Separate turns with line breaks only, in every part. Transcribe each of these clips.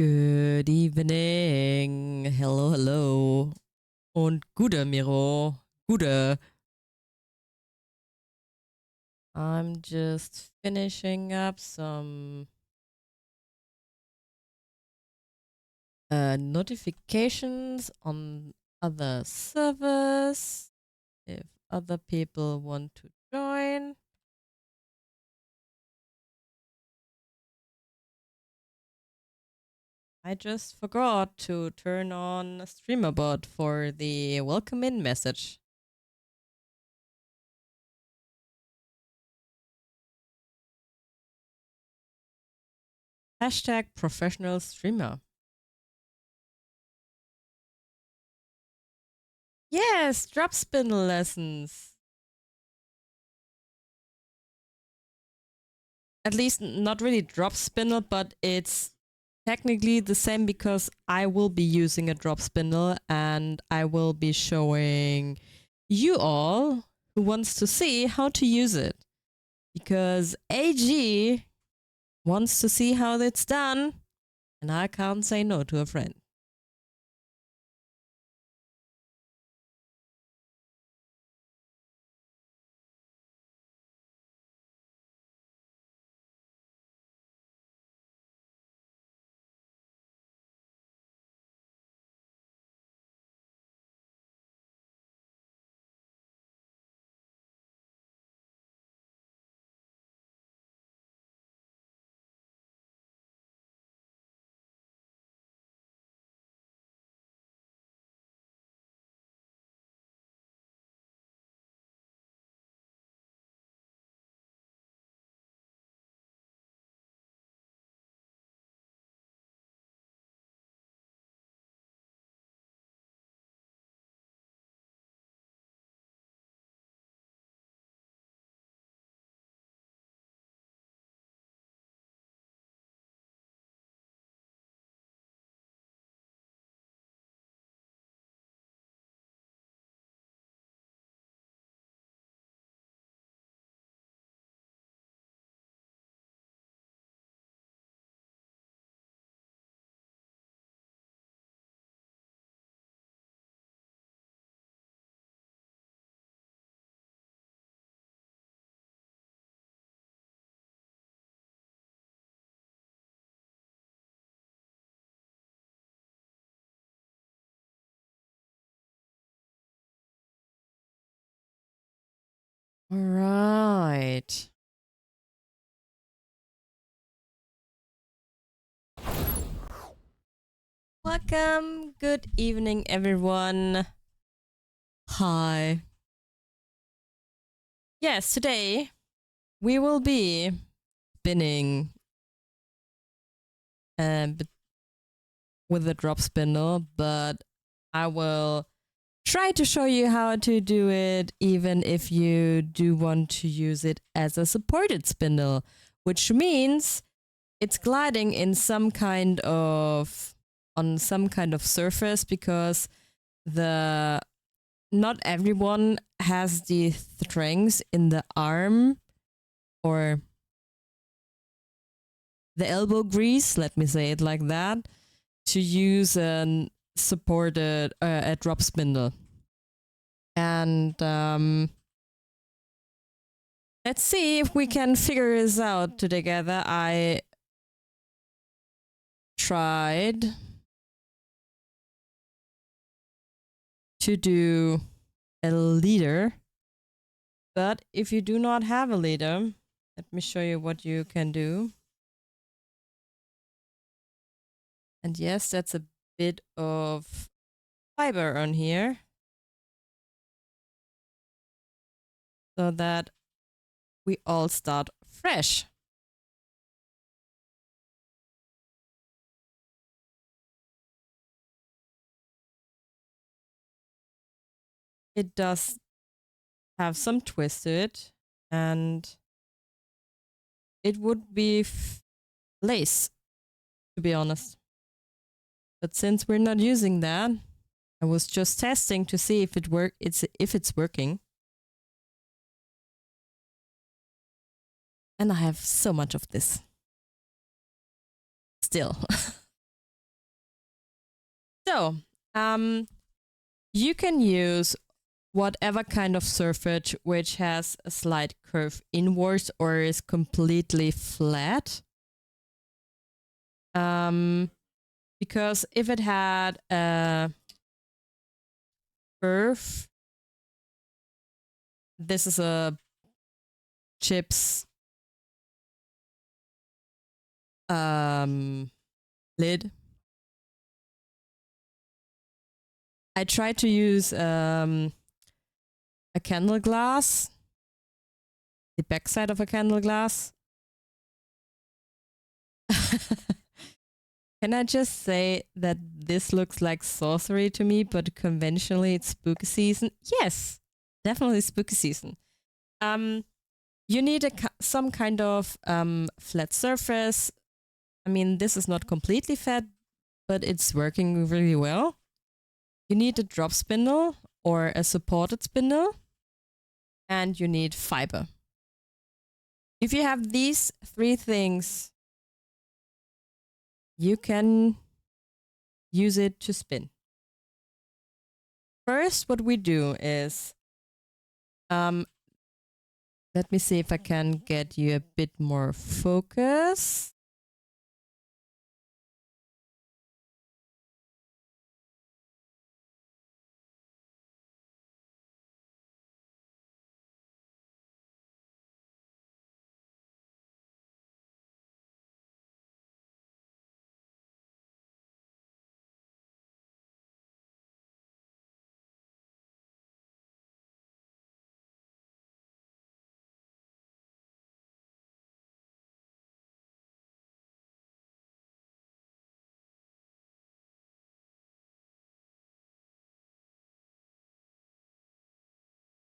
Good evening. Hello, hello. Und gute, Miro. Gute. I'm just finishing up some notifications on other servers if other people want to join. I just forgot to turn on StreamerBot for the welcome in message. Hashtag professional streamer. Yes, drop spindle lessons. At least not really drop spindle, but it's technically the same because I will be using a drop spindle and I will be showing you all who wants to see how to use it. Because AG wants to see how it's done and I can't say no to a friend. All right. Welcome. Good evening, everyone. Hi. Yes, today we will be spinning with a drop spindle, but I will try to show you how to do it even if you do want to use it as a supported spindle, which means it's gliding in some kind of on some kind of surface because the not everyone has the strength in the arm or the elbow grease, let me say it like that, to use a supported a drop spindle. And let's see if we can figure this out together. I tried to do a leader, but if you do not have a leader, let me show you what you can do. And yes, that's a bit of fiber on here so that we all start fresh. It does have some twist to it, and it would be lace, to be honest. But since we're not using that, I was just testing to see if it's working. And I have so much of this. Still. So, you can use whatever kind of surface which has a slight curve inwards or is completely flat. Because if it had a curve, this is a chips lid. I tried to use a candle glass, the backside of a candle glass. Can I just say that this looks like sorcery to me, but conventionally it's spooky season? Yes, definitely spooky season. You need some kind of flat surface. I mean, this is not completely flat, but it's working really well. You need a drop spindle or a supported spindle, and you need fiber. If you have these three things, you can use it to spin. First, what we do is, let me see if I can get you a bit more focus.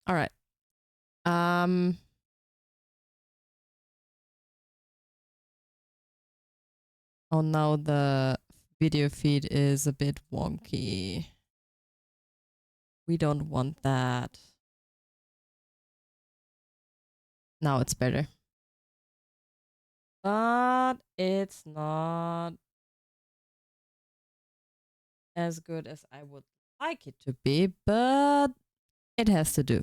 All right. Oh, now the video feed is a bit wonky. We don't want that. Now it's better. But it's not as good as I would like it to be, but it has to do.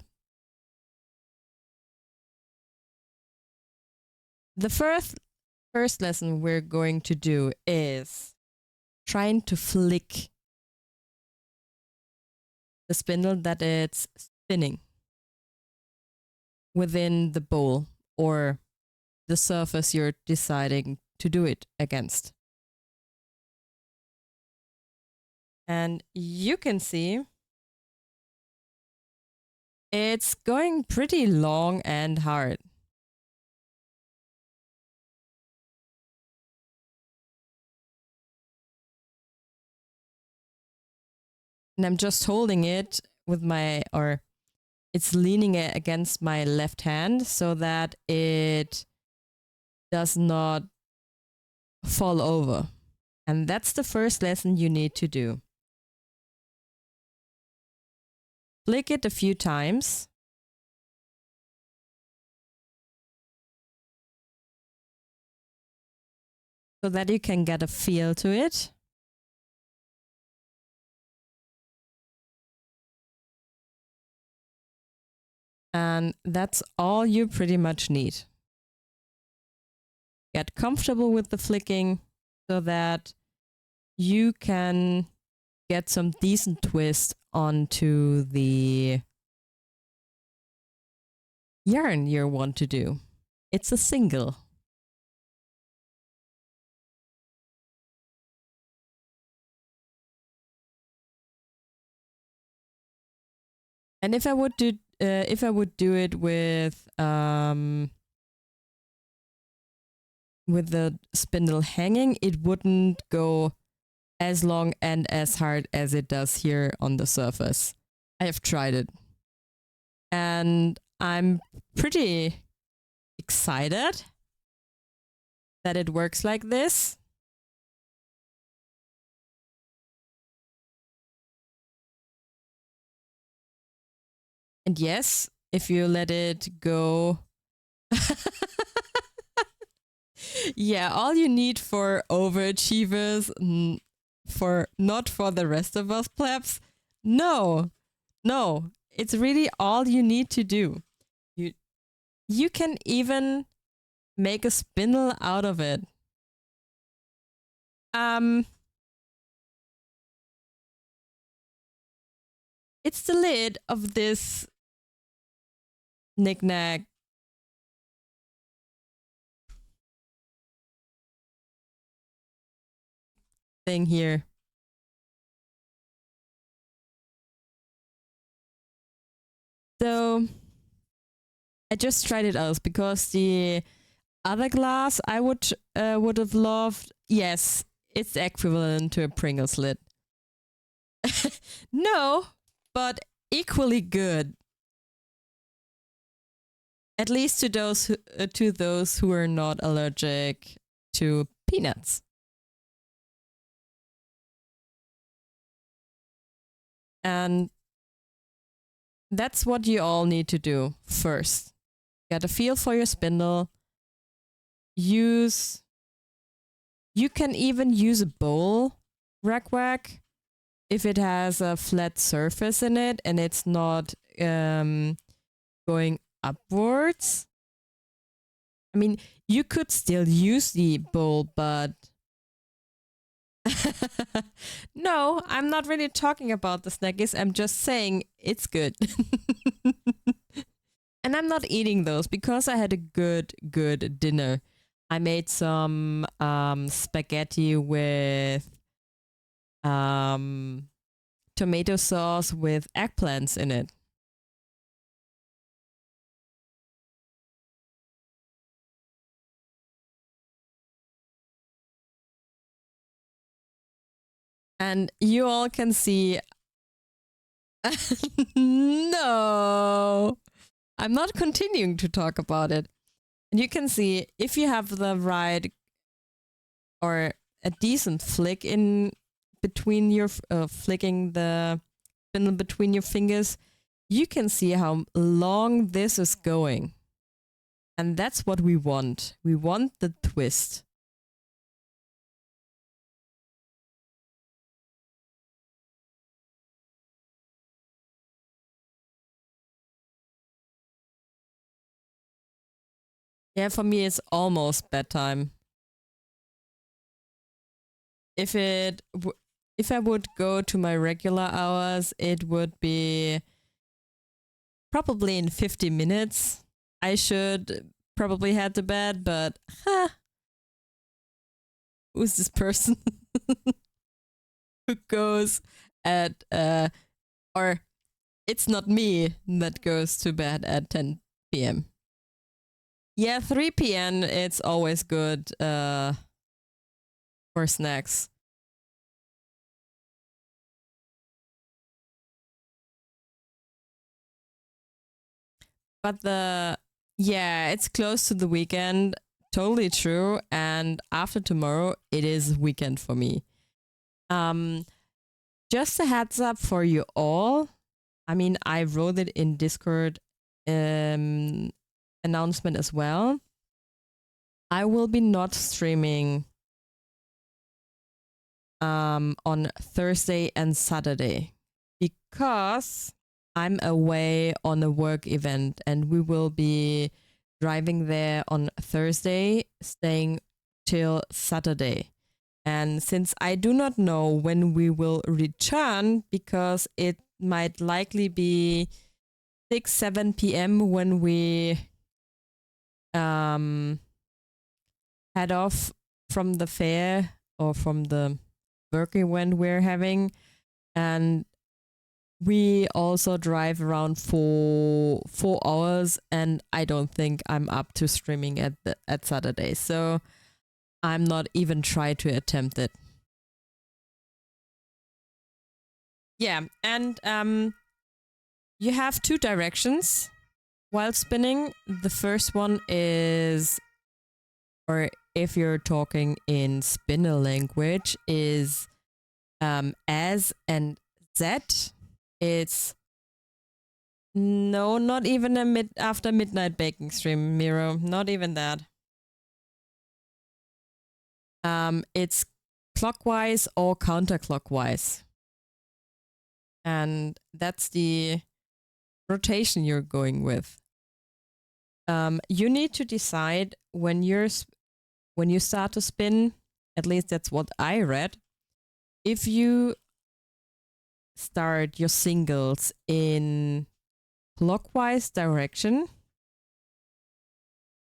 The first lesson we're going to do is trying to flick the spindle that it's spinning within the bowl or the surface you're deciding to do it against. And you can see it's going pretty long and hard. And I'm just holding it with it's leaning against my left hand so that it does not fall over. And that's the first lesson you need to do. Flick it a few times. So that you can get a feel to it. And that's all you pretty much need. Get comfortable with the flicking so that you can get some decent twist onto the yarn you want to do. It's a single. And if I would do it with the spindle hanging, it wouldn't go as long and as hard as it does here on the surface. I have tried it. And I'm pretty excited that it works like this. And yes, if you let it go. Yeah, all you need for overachievers, not for the rest of us plebs. No, no, it's really all you need to do. You can even make a spindle out of it. It's the lid of this knick-knack thing here. So I just tried it out because the other glass I would have loved. Yes, it's equivalent to a Pringles lid. No, but equally good. At least to those who are not allergic to peanuts. And that's what you all need to do first. Get a feel for your spindle. You can even use a bowl rack if it has a flat surface in it and it's not going upwards. I mean, you could still use the bowl, but no, I'm not really talking about the snackies. I'm just saying it's good. And I'm not eating those because I had a good dinner. I made some spaghetti with tomato sauce with eggplants in it. And you all can see. No, I'm not continuing to talk about it. And you can see if you have the right or a decent flick in between your flicking the spindle between your fingers, you can see how long this is going. And that's what we want. We want the twist. Yeah, for me it's almost bedtime. If I would go to my regular hours, it would be probably in 50 minutes. I should probably head to bed, but who's this person who goes at or it's not me that goes to bed at 10 p.m. Yeah, 3 p.m. it's always good for snacks. But it's close to the weekend. Totally true. And after tomorrow, it is weekend for me. Just a heads up for you all. I mean, I wrote it in Discord announcement as well. I will be not streaming on Thursday and Saturday because I'm away on a work event and we will be driving there on Thursday, staying till Saturday. And since I do not know when we will return, because it might likely be 6, 7 p.m. when we head off from the fair or from the work event we're having. And we also drive around for 4 hours, and I don't think I'm up to streaming at Saturday. So I'm not even trying to attempt it. Yeah, and you have 2 directions while spinning. The first one is, or if you're talking in spindle language, is S and Z. It's no, not even after midnight baking stream, Miro. Not even that. It's clockwise or counterclockwise. And that's the rotation you're going with. You need to decide when you start to spin, at least that's what I read. If you start your singles in clockwise direction,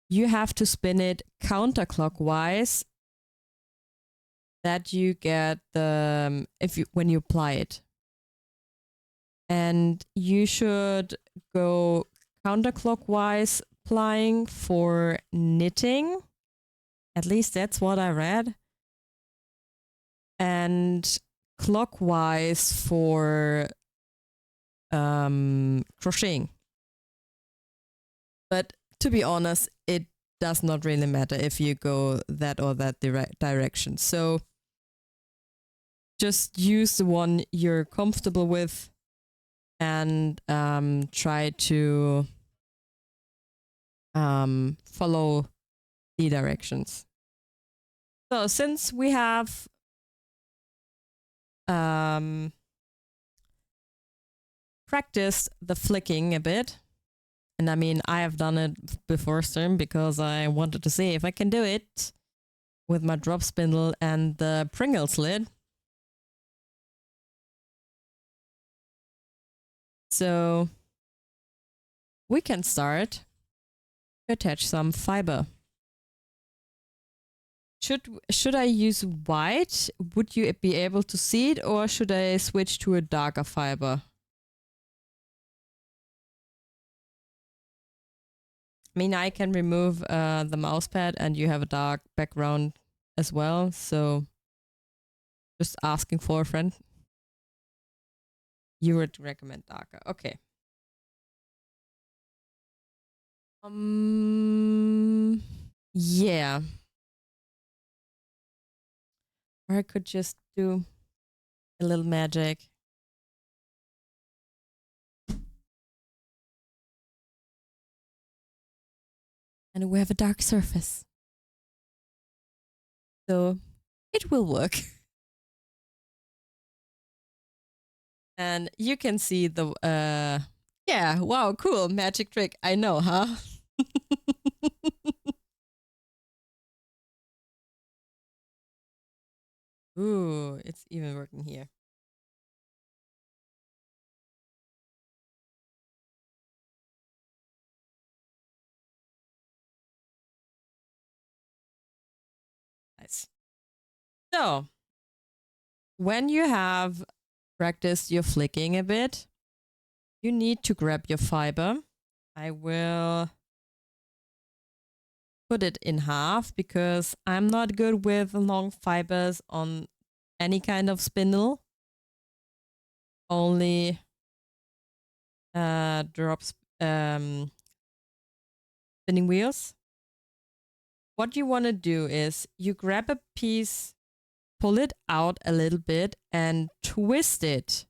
you have to spin it counterclockwise that you get the when you apply it. And you should go counterclockwise applying for knitting. At least that's what I read. And clockwise for crocheting. But to be honest, it does not really matter if you go that or that direction. So just use the one you're comfortable with and try to follow the directions. So since we have practiced the flicking a bit, and I mean, I have done it before stream because I wanted to see if I can do it with my drop spindle and the Pringles lid. So we can start to attach some fiber. Should I use white? Would you be able to see it, or should I switch to a darker fiber? I mean, I can remove the mouse pad and you have a dark background as well. So just asking for a friend. You would recommend darker. Okay. Yeah. Or I could just do a little magic. And we have a dark surface. So it will work. And you can see the, yeah, wow, cool, magic trick. I know, huh? Ooh, it's even working here. Nice. So, when you have practiced your flicking a bit, you need to grab your fiber. I will put it in half because I'm not good with long fibers on any kind of spindle. Only drops spinning wheels. What you want to do is you grab a piece, pull it out a little bit and twist it.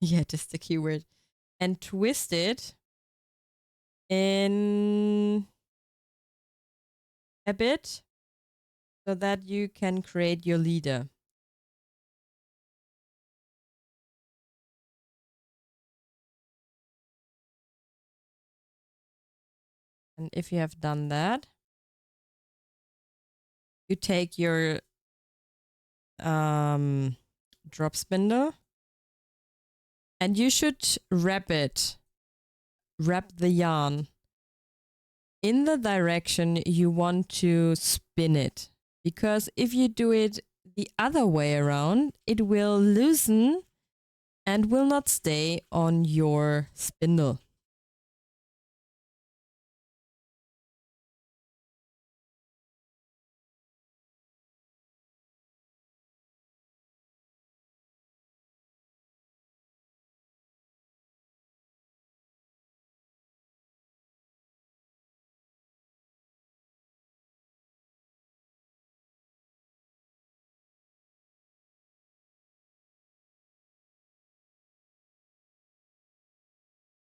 Yeah, that's the keyword. And twist it in a bit so that you can create your leader. And if you have done that, you take your drop spindle and you should wrap the yarn in the direction you want to spin it. Because if you do it the other way around, it will loosen and will not stay on your spindle.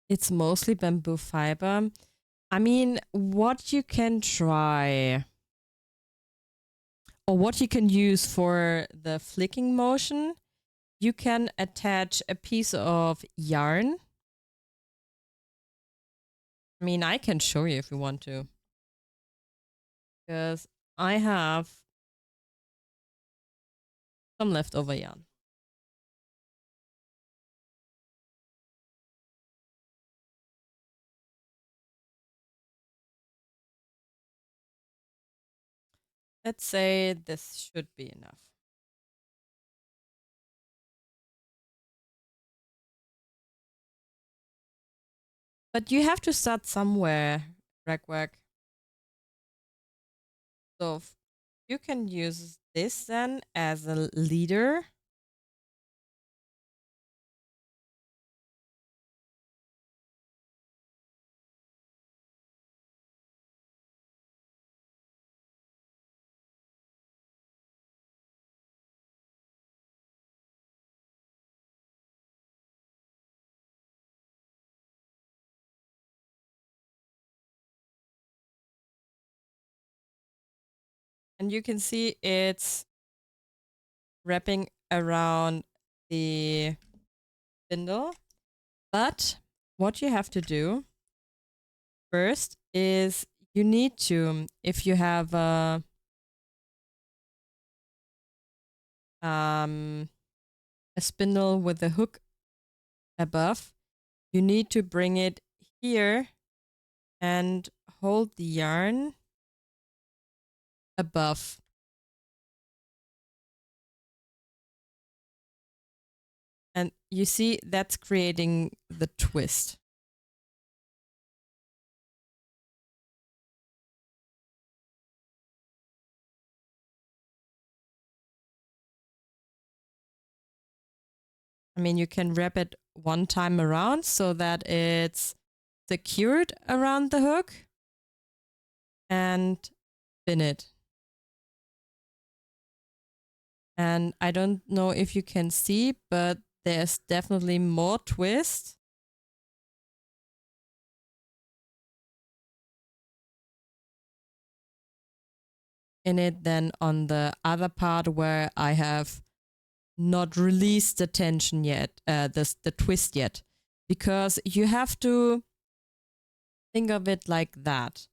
It's mostly bamboo fiber. I mean, what you can try. or what you can use for the flicking motion, you can attach a piece of yarn. I mean, I can show you if you want to, because I have some leftover yarn. Let's say this should be enough. But you have to start somewhere, Ragwag. So you can use this then as a leader. And you can see it's wrapping around the spindle. But what you have to do first is you need to, if you have a spindle with a hook above, you need to bring it here and hold the yarn above. And you see that's creating the twist. I mean, you can wrap it one time around so that it's secured around the hook and spin it. And I don't know if you can see, but there's definitely more twist. In it than on the other part where I have not released the tension yet, the twist yet, because you have to think of it like that.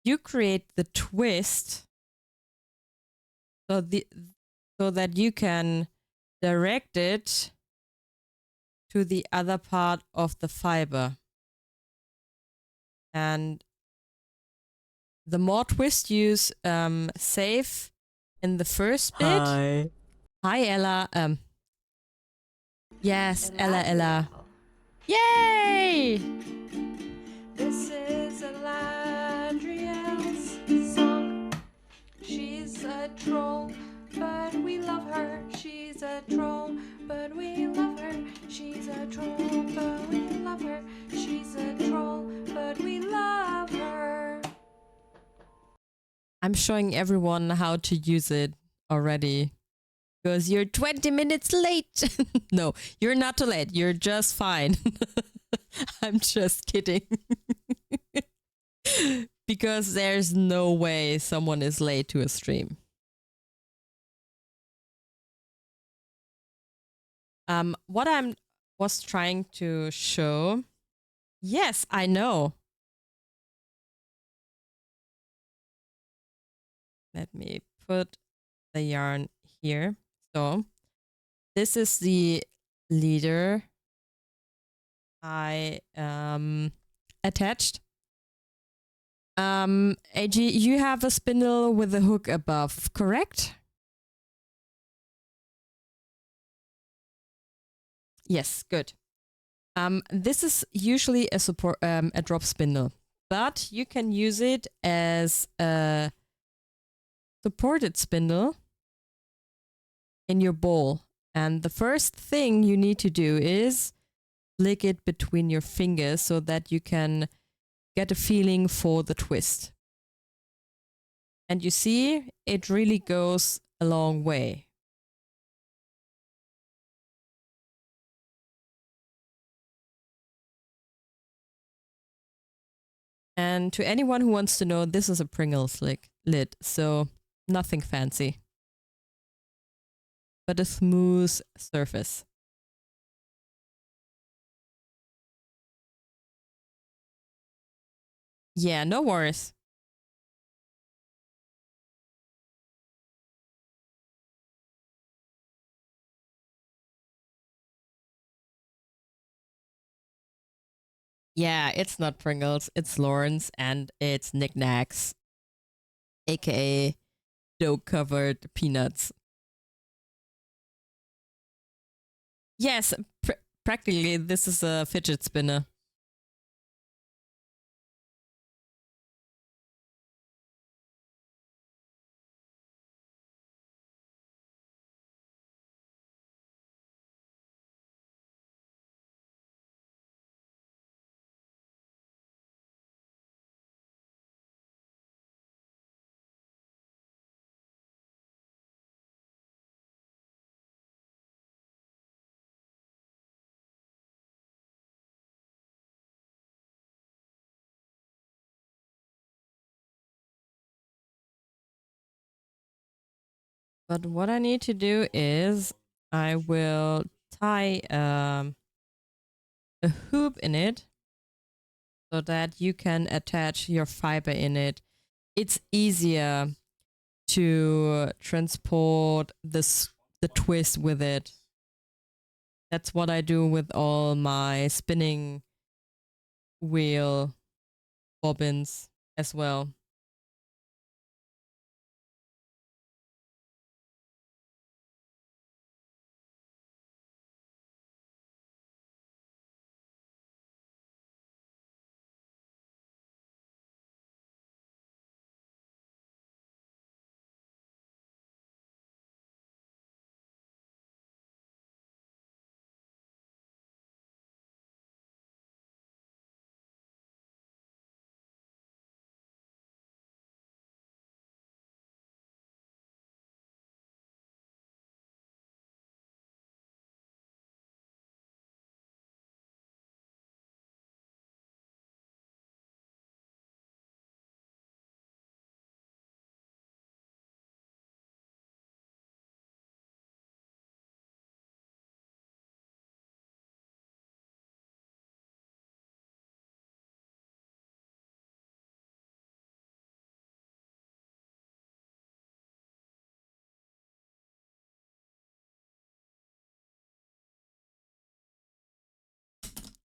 You create the twist so that you can direct it to the other part of the fiber. And the more twist you save in the first bit. Hi, Ella. Yes, Ella. Yay!
This is Elandriel's song. She's a troll, but we love her. She's a troll, but we love her. She's a troll, but we love her. She's a troll, but we love her.
I'm showing everyone how to use it already. Because you're 20 minutes late. No, you're not too late. You're just fine. I'm just kidding. Because there's no way someone is late to a stream. What I was trying to show. Yes, I know. Let me put the yarn here. So this is the leader I attached. AG, you have a spindle with a hook above, correct? Yes, good. This is usually a support, a drop spindle, but you can use it as a supported spindle in your bowl. And the first thing you need to do is flick it between your fingers so that you can get a feeling for the twist. And you see, it really goes a long way. And to anyone who wants to know, this is a Pringles lid, so nothing fancy. but a smooth surface. Yeah, no worries. Yeah, it's not Pringles, it's Lawrence and it's Knickknacks, aka dough covered peanuts. Yes, practically, this is a fidget spinner. But what I need to do is I will tie a hoop in it so that you can attach your fiber in it. It's easier to transport the twist with it. That's what I do with all my spinning wheel bobbins as well.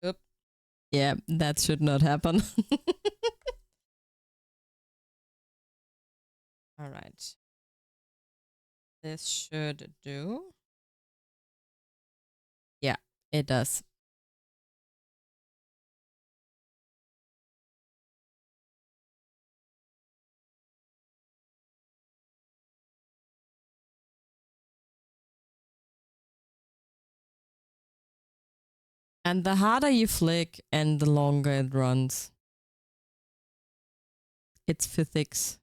Oop. Yeah, that should not happen. All right. This should do. Yeah, it does. And the harder you flick and the longer it runs. It's physics.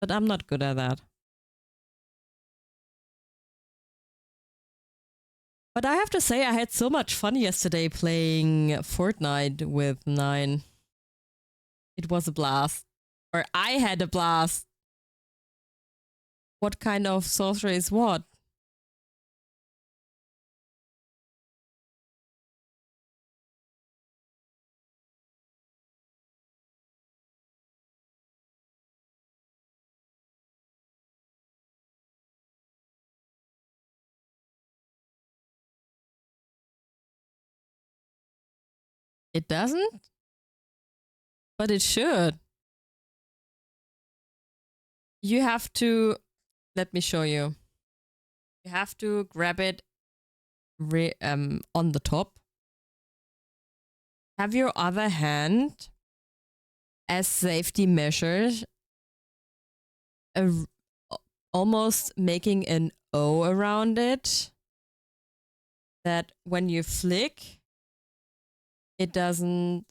But I'm not good at that. But I have to say, I had so much fun yesterday playing Fortnite with Nine. It was a blast. Or I had a blast. What kind of sorcery is what? It doesn't? But it should. You have to. Let me show you. You have to grab it on the top. Have your other hand as safety measures, a, almost making an O around it. That when you flick, it doesn't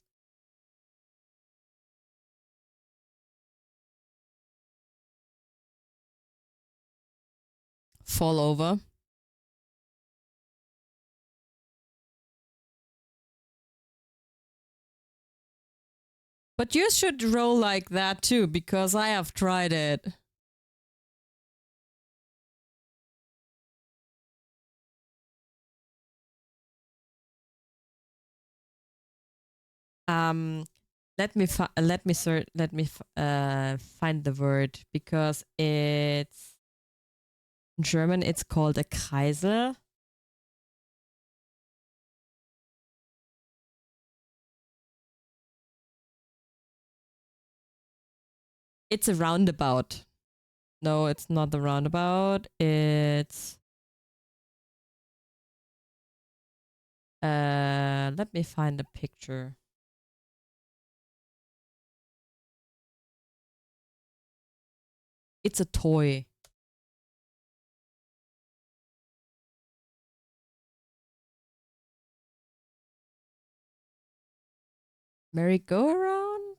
fall over. But you should roll like that too, because I have tried it. Um, find the word because it's in German. It's called a Kreisel. It's a roundabout. No, it's not the roundabout. It's let me find a picture. It's a toy. Merry-go-round?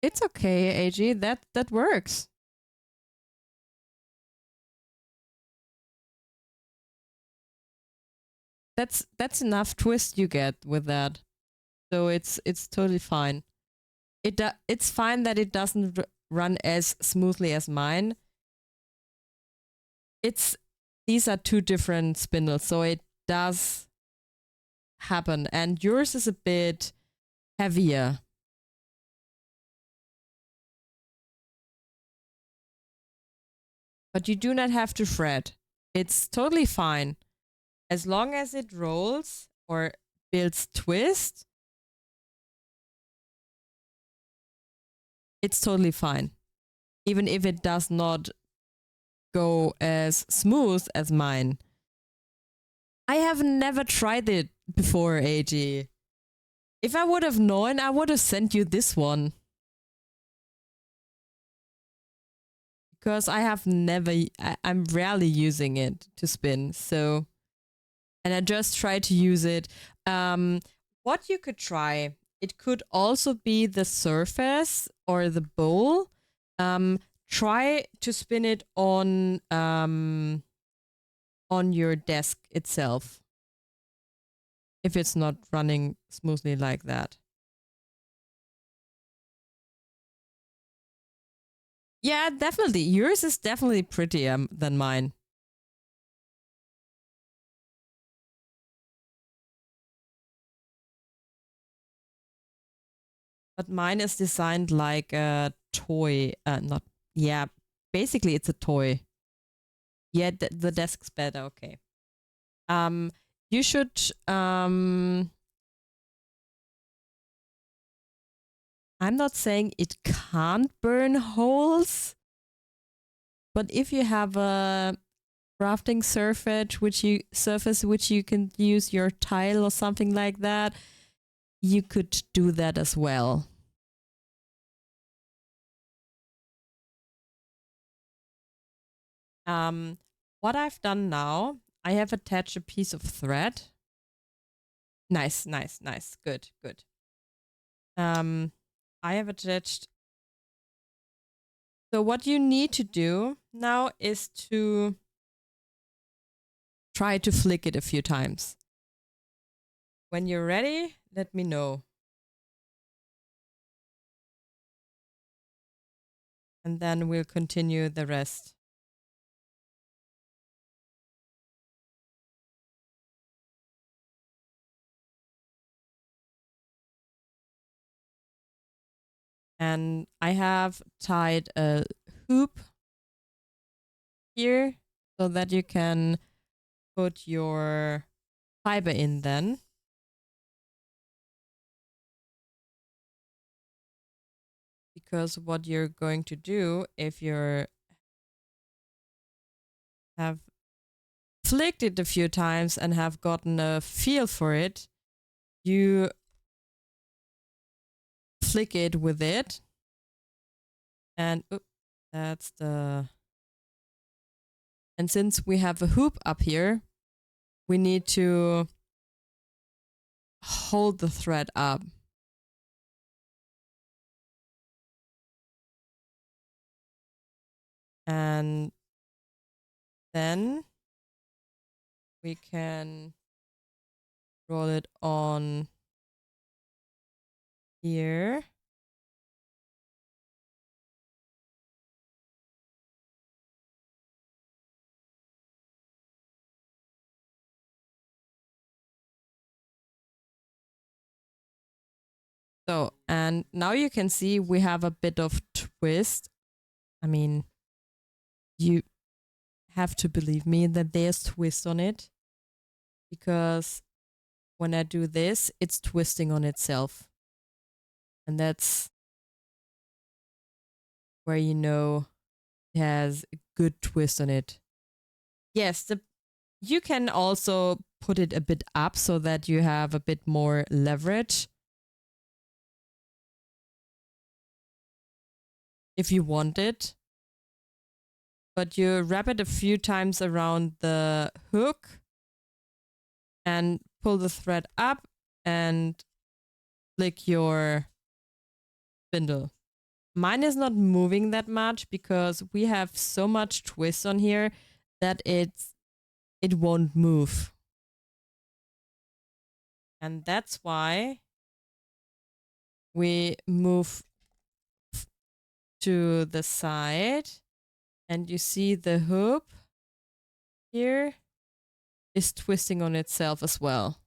It's okay, AG. That works. That's enough twist you get with that. So it's totally fine. It's fine that it doesn't run as smoothly as mine. It's these are two different spindles, so it does happen. And yours is a bit heavier. But you do not have to fret. It's totally fine. As long as it rolls or builds twist, it's totally fine. Even if it does not go as smooth as mine. I have never tried it before, AG. If I would have known, I would have sent you this one. Because I have never, I'm rarely using it to spin. So, and I just try to use it. What you could try, it could also be the surface or the bowl. Try to spin it on your desk itself if it's not running smoothly like that. Yeah, definitely. Yours is definitely prettier than mine. But mine is designed like a toy. Not, yeah, basically it's a toy. Yeah, the desk's better. Okay. Um, you should, I'm not saying it can't burn holes, but if you have a crafting surface which you can use your tile or something like that, you could do that as well. What I've done now, I have attached a piece of thread. Nice, nice, nice. Good, good. I have attached. So what you need to do now is to try to flick it a few times. When you're ready, let me know. And then we'll continue the rest. And I have tied a hoop here so that you can put your fiber in then. Because what you're going to do if you're have flicked it a few times and have gotten a feel for it, you flick it with it. And that's the. And since we have a hoop up here, we need to hold the thread up. And then we can roll it on here. So, and now you can see we have a bit of twist. I mean, you have to believe me that there's twist on it, because when I do this, it's twisting on itself. And that's where you know it has a good twist on it. Yes, you can also put it a bit up so that you have a bit more leverage if you want it. But you wrap it a few times around the hook and pull the thread up and flick your spindle. Mine is not moving that much because we have so much twist on here that it won't move. And that's why we move to the side, and you see the hoop here is twisting on itself as well.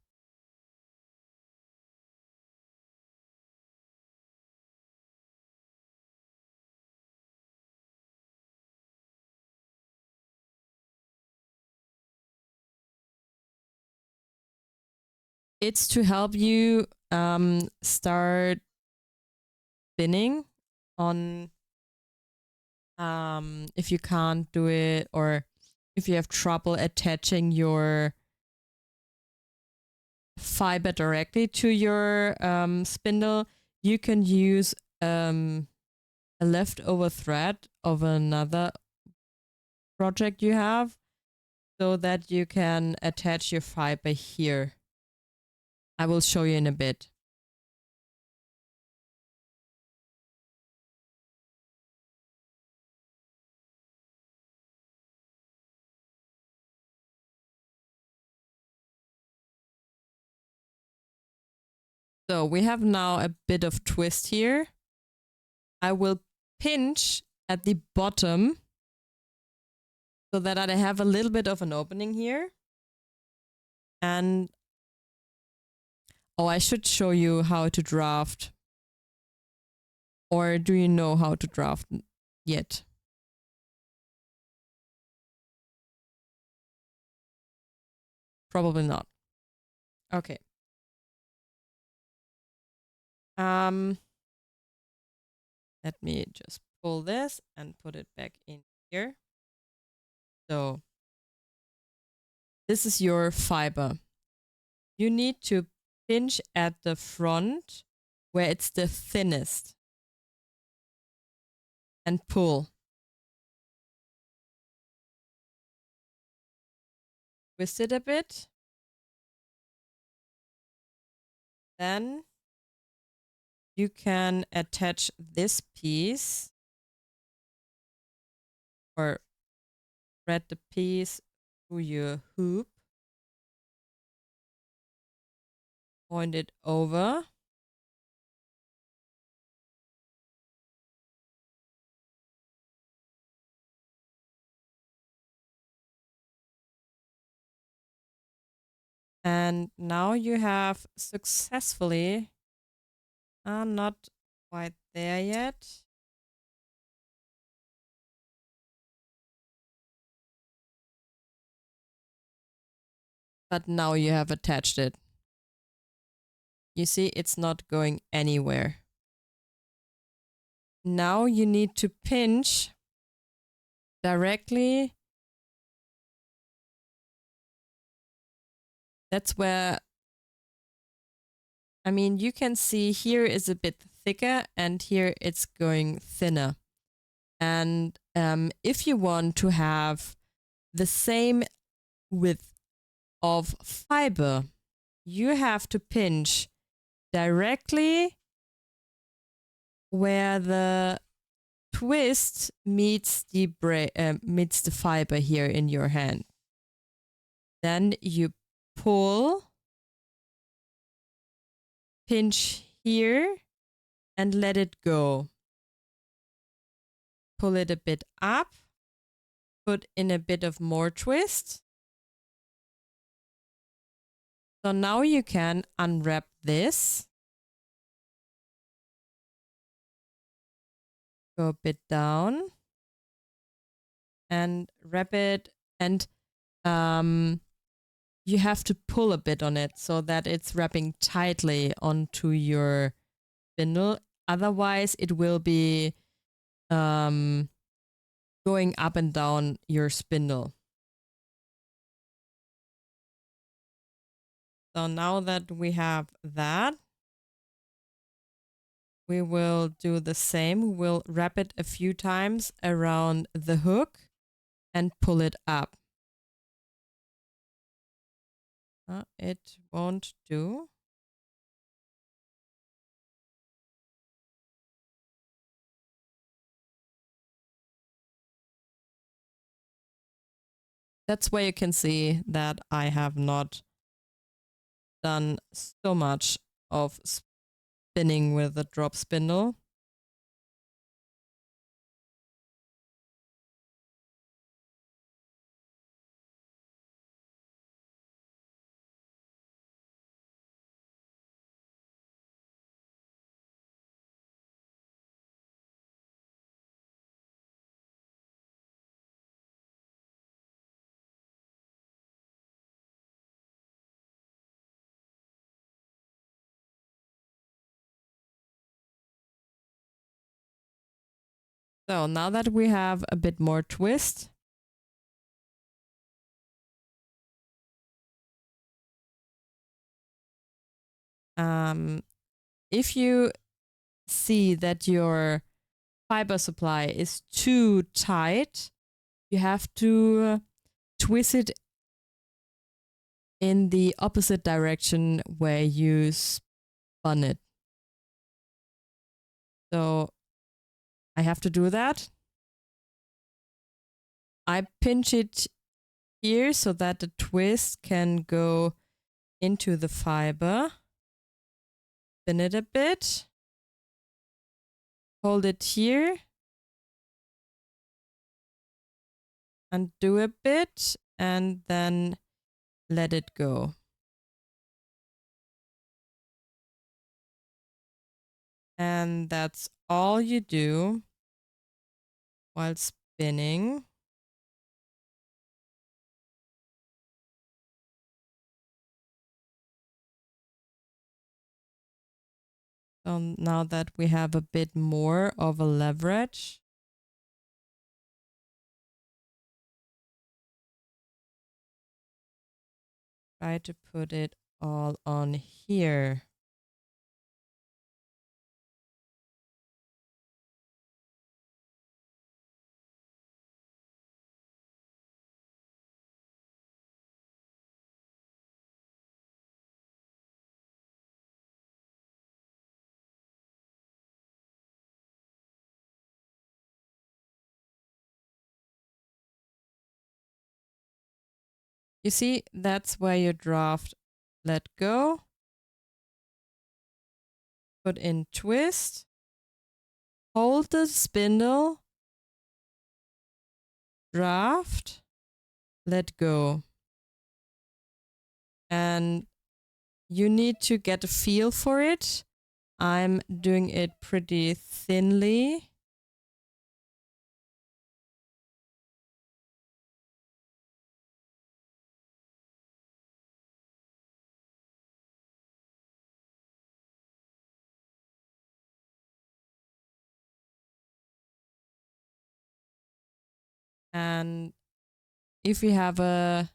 It's to help you start spinning on if you can't do it, or if you have trouble attaching your fiber directly to your spindle, you can use a leftover thread of another project you have so that you can attach your fiber here. I will show you in a bit. So we have now a bit of twist here. I will pinch at the bottom so that I have a little bit of an opening here. And oh, I should show you how to draft. Or do you know how to draft yet? Probably not. Okay. Let me just pull this and put it back in here. So this is your fiber. You need to pinch at the front where it's the thinnest and pull. Twist it a bit. Then you can attach this piece or thread the piece through your hoop. Point it over. And now you have successfully, not quite there yet. But now you have attached it. You see, it's not going anywhere. Now you need to pinch directly. That's where, I mean, you can see here is a bit thicker and here it's going thinner. And if you want to have the same width of fiber, you have to pinch directly where the twist meets the fiber here in your hand. Then you pull, pinch here, and let it go. Pull it a bit up, put in a bit of more twist. So now you can unwrap this. Go a bit down and wrap it, and you have to pull a bit on it so that it's wrapping tightly onto your spindle. Otherwise, it will be going up and down your spindle. So now that we have that, we will do the same. We'll wrap it a few times around the hook and pull it up. It won't do. That's where you can see that I have not done so much of spinning with the drop spindle. So now that we have a bit more twist, if you see that your fiber supply is too tight, you have to twist it in the opposite direction where you spun it. So I have to do that. I pinch it here so that the twist can go into the fiber. Spin it a bit. Hold it here. Undo a bit and then let it go. And that's all you do while spinning. So now that we have a bit more of a leverage, try to put it all on here. You see, that's where your draft let go. Put in twist. Hold the spindle. Draft. Let go. And you need to get a feel for it. I'm doing it pretty thinly. And if you have a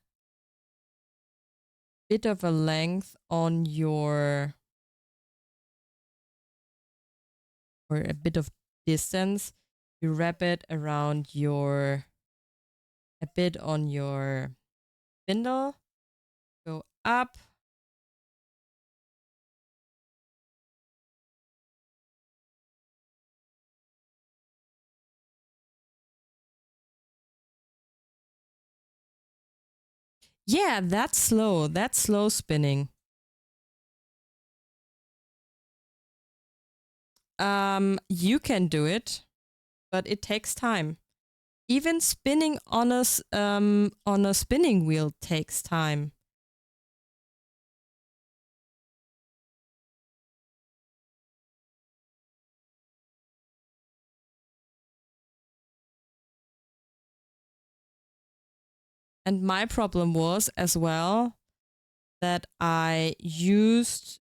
bit of a length on your, or a bit of distance, you wrap it around your, a bit on your spindle, go up, yeah, that's slow spinning. You can do it, but it takes time. Even spinning on a spinning wheel takes time. And my problem was as well that I used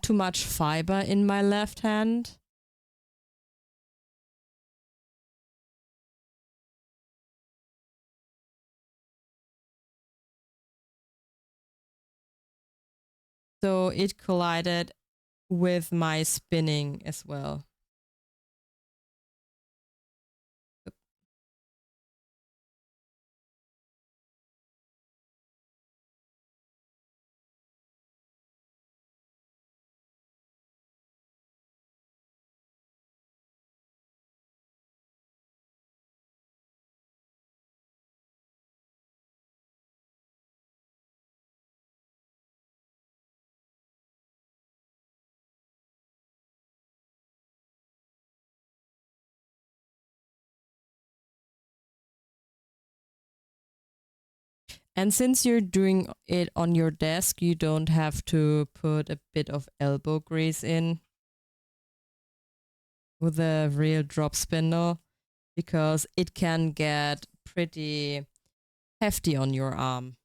too much fiber in my left hand. So it collided with my spinning as well. And since you're doing it on your desk, you don't have to put a bit of elbow grease in with a real drop spindle because it can get pretty hefty on your arm.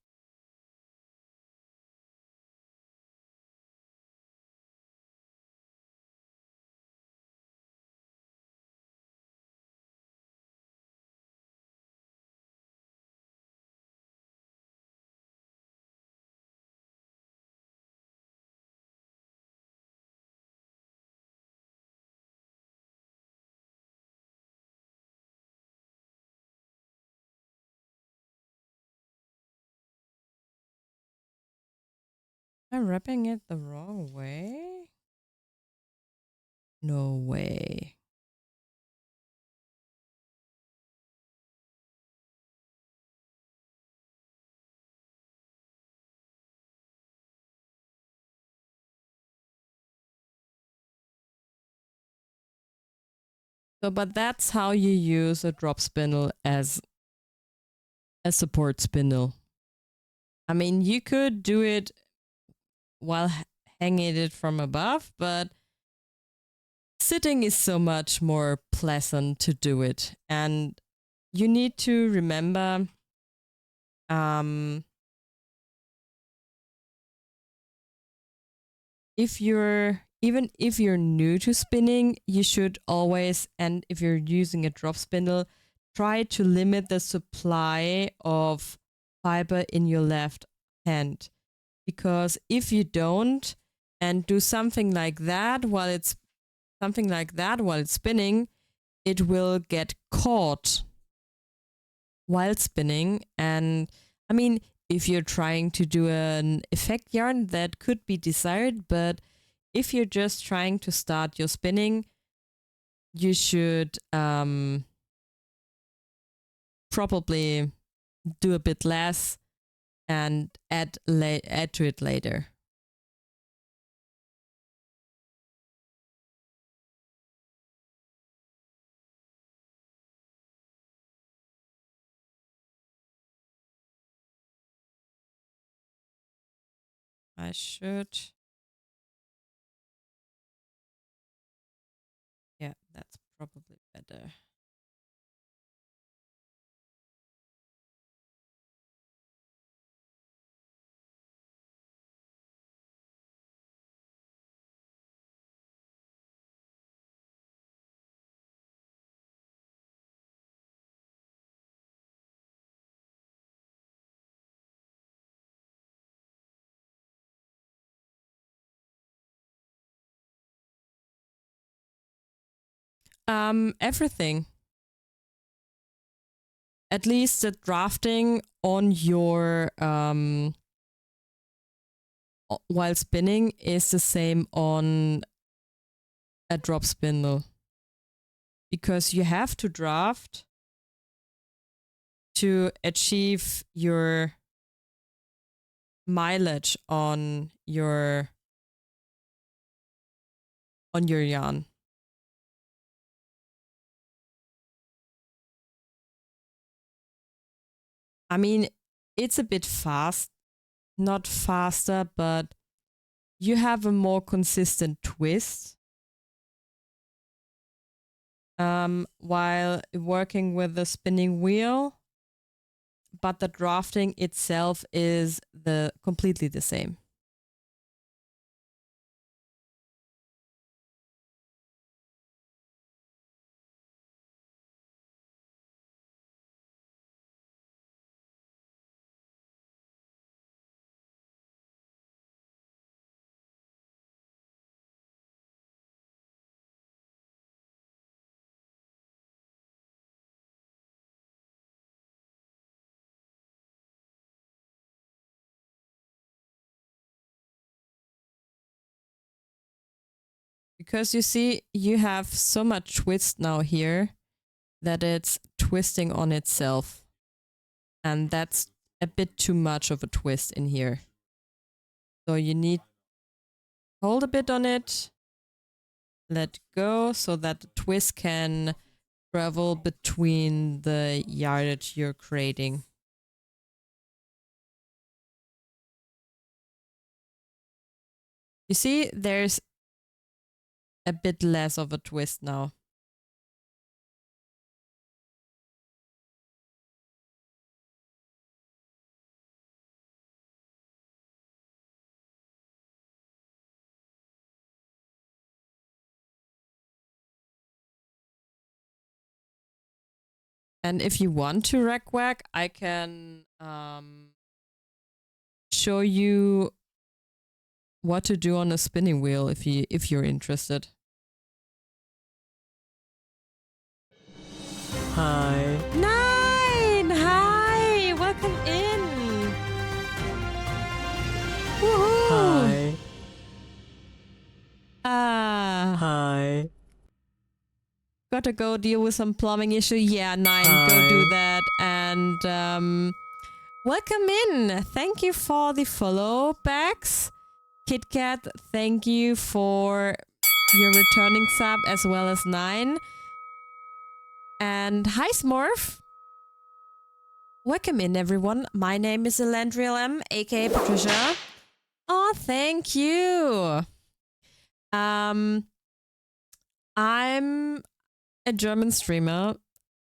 I'm wrapping it the wrong way? No way. So, but that's how you use a drop spindle as a support spindle. I mean, you could do it while hanging it from above, but sitting is so much more pleasant to do it. And you need to remember um, if you're new to spinning, you should always, and if you're using a drop spindle, try to limit the supply of fiber in your left hand. Because if you don't and do something like that while it's spinning, it will get caught while spinning. And I mean, if you're trying to do an effect yarn, that could be desired, but if you're just trying to start your spinning, you should probably do a bit less and add to it later. I should. Yeah, that's probably better. Everything. At least the drafting on your while spinning is the same on a drop spindle because you have to draft to achieve your mileage on your on your yarn. I mean, it's a bit fast, not faster, but you have a more consistent twist. While working with the spinning wheel, but the drafting itself is completely the same. Because you see, you have so much twist now here that it's twisting on itself. And that's a bit too much of a twist in here. So you need hold a bit on it, let go so that the twist can travel between the yardage you're creating. You see, there's a bit less of a twist now. And if you want to rack whack, I can show you what to do on a spinning wheel if you're interested.
Hi.
Nine! Hi! Welcome in! Woohoo!
Hi.
Hi. Gotta go deal with some plumbing issue. Yeah, Nine,
Hi.
go do that. And welcome in. Thank you for the follow backs. KitKat, thank you for your returning sub as well as Nine. And hi, Smurf. Welcome in, everyone. My name is Elandriel M, aka Patricia. Oh, thank you. I'm a German streamer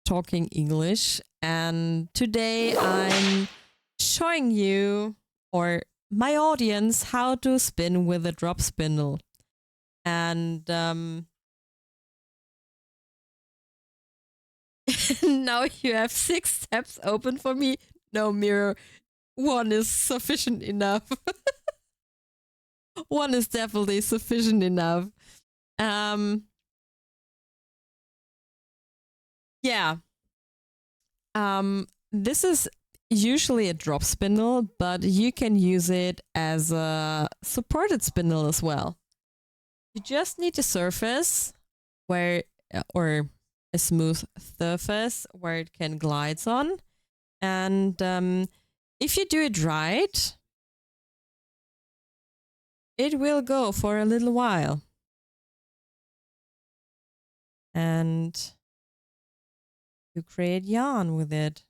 talking English, and today I'm showing you or my audience how to spin with a drop spindle. And now you have 6 tabs open for me. No, Mirror, 1 is sufficient enough. 1 is definitely sufficient enough. Yeah. This is usually a drop spindle, but you can use it as a supported spindle as well. You just need a surface where, or a smooth surface where it can glide on. And if you do it right, it will go for a little while. And you create yarn with it.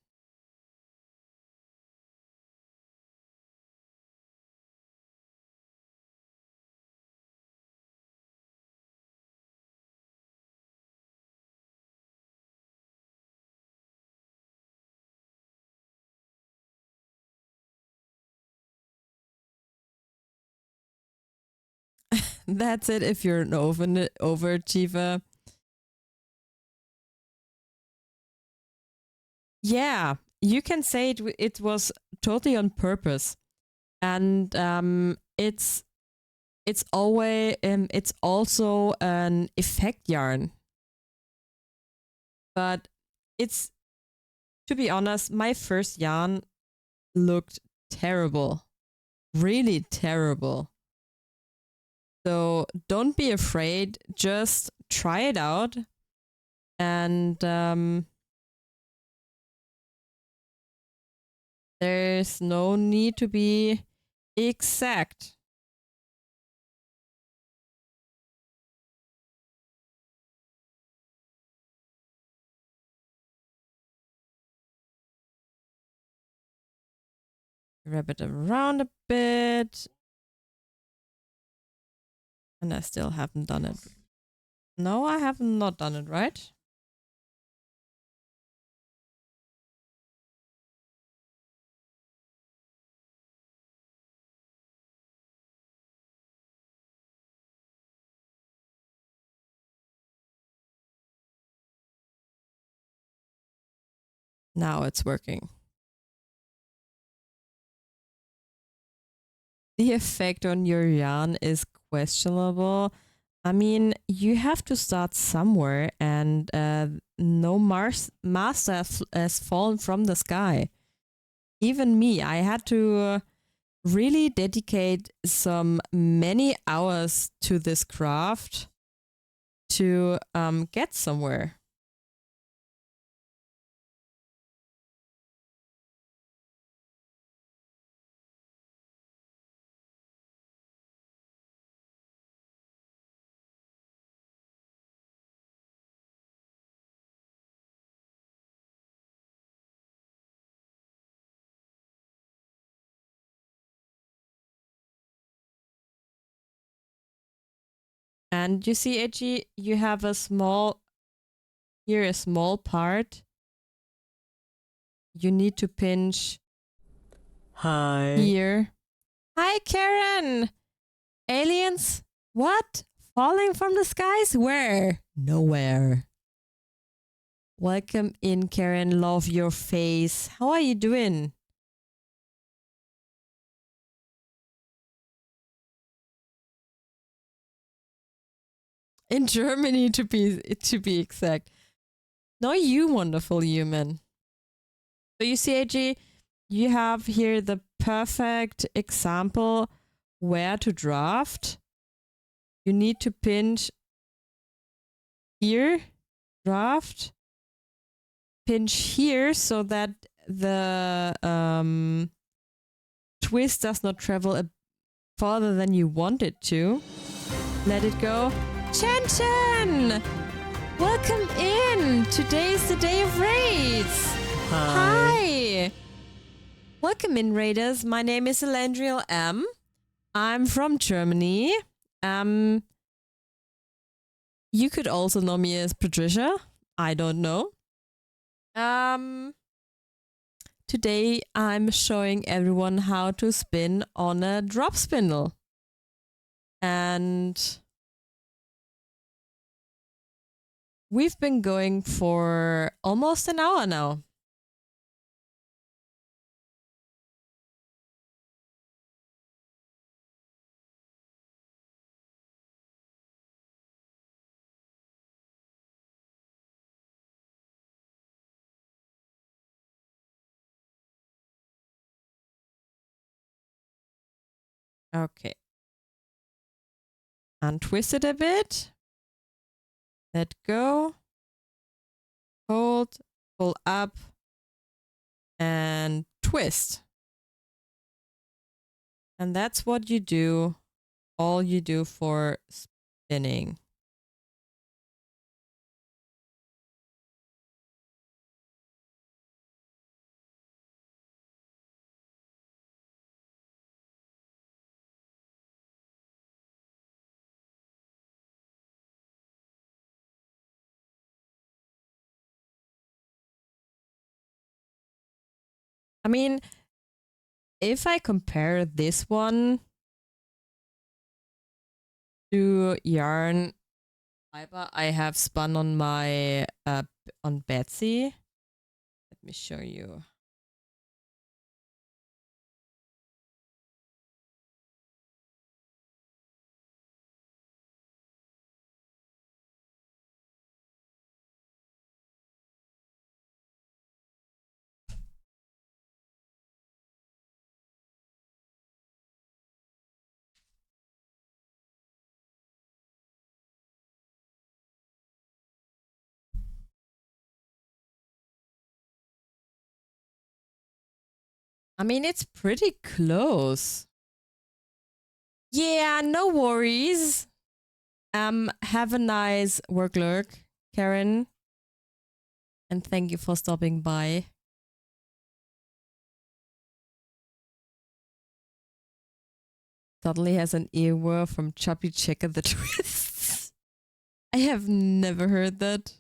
That's it if you're an overachiever. Yeah, you can say it was totally on purpose. And it's always it's also an effect yarn. But it's, to be honest, my first yarn looked terrible. Really terrible. So don't be afraid, just try it out. And there's no need to be exact. Wrap it around a bit. And I still haven't done it. No, I have not done it, right? Now it's working. The effect on your yarn is questionable. I mean, you have to start somewhere, and no master has fallen from the sky. Even me, I had to really dedicate some many hours to this craft to get somewhere. And you see, Edgy, you have a small part. You need to pinch.
Hi.
Here. Hi, Karen. Aliens? What? Falling from the skies? Where? Nowhere. Welcome in, Karen. Love your face. How are you doing? In Germany, to be exact. No, you wonderful human. So you see, AG, you have here the perfect example where to draft. You need to pinch here, draft, pinch here so that the twist does not travel farther than you want it to. Let it go. Chan Chan! Welcome in! Today is the day of raids! Hi! Welcome in, raiders. My name is Elandriel M. I'm from Germany. You could also know me as Patricia. I don't know. Today I'm showing everyone how to spin on a drop spindle. And we've been going for almost an hour now. Okay. Untwist it a bit. Let go. Hold. Pull up. And twist. And that's what you do. All you do for spinning. I mean, if I compare this one to yarn fiber I have spun on my on Betsy, let me show you. I mean, it's pretty close. Yeah, no worries. Have a nice work lurk, Karen. And thank you for stopping by. Dudley has an earworm from Chubby Checker the Twists. I have never heard that.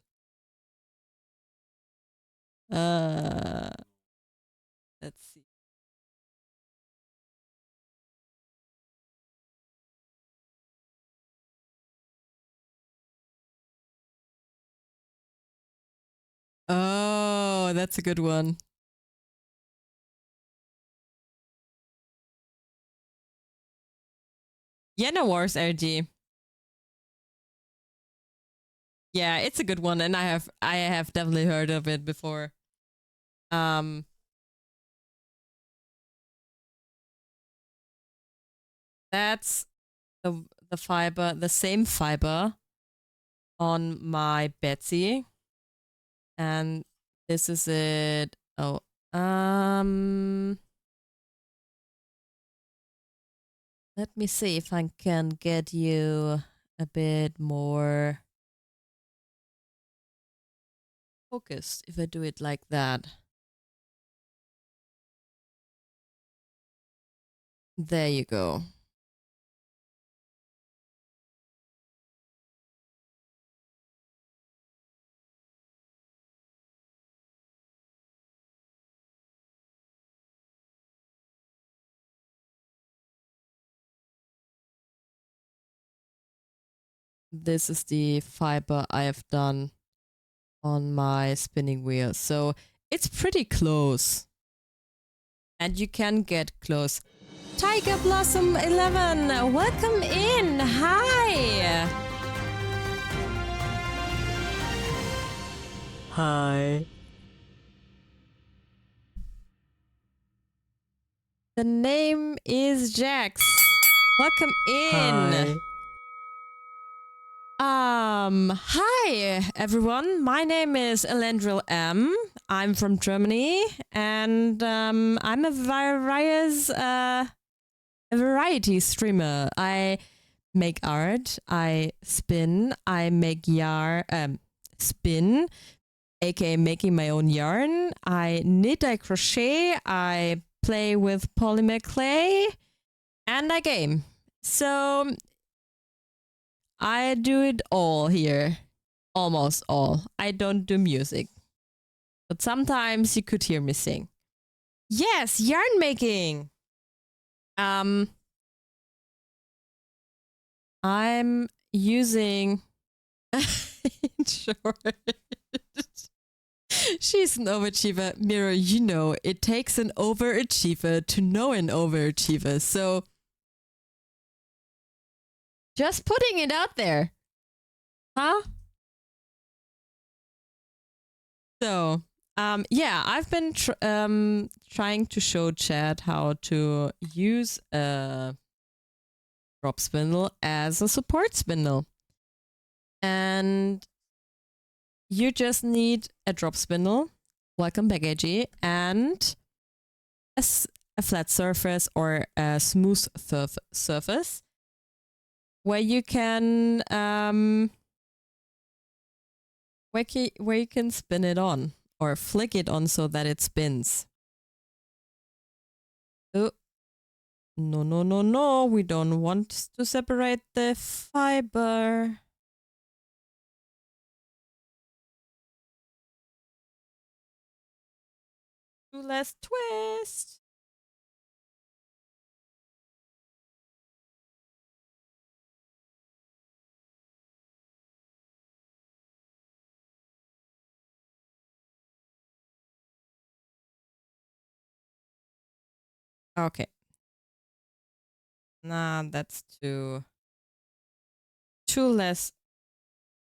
Let's see. Oh, that's a good one. Yenna Wars RG. Yeah, it's a good one, and I have definitely heard of it before. Um, that's the fiber, the same fiber on my Betsy, and this is it. Oh, let me see if I can get you a bit more focused if I do it like that. There you go. This is the fiber I have done on my spinning wheel. So it's pretty close. And you can get close. Tiger Blossom 11, welcome in. Hi.
Hi.
The name is Jax. Welcome in. Hi everyone. My name is Elendril M. I'm from Germany, and I'm a variety streamer. I make art, I spin, I make spin, aka making my own yarn. I knit, I crochet, I play with polymer clay, and I game. So I do it all here. Almost all. I don't do music. But sometimes you could hear me sing. Yes, yarn making. I'm using sure. She's an overachiever. Miro, you know, it takes an overachiever to know an overachiever. So just putting it out there. Huh? So, yeah, I've been trying to show Chad how to use a drop spindle as a support spindle. And you just need a drop spindle, welcome back AG, and a flat surface or a smooth surface where you can where you can spin it on or flick it on so that it spins. Oh, no, no, no, no. We don't want to separate the fiber. Do less twist. Okay. Nah, that's too less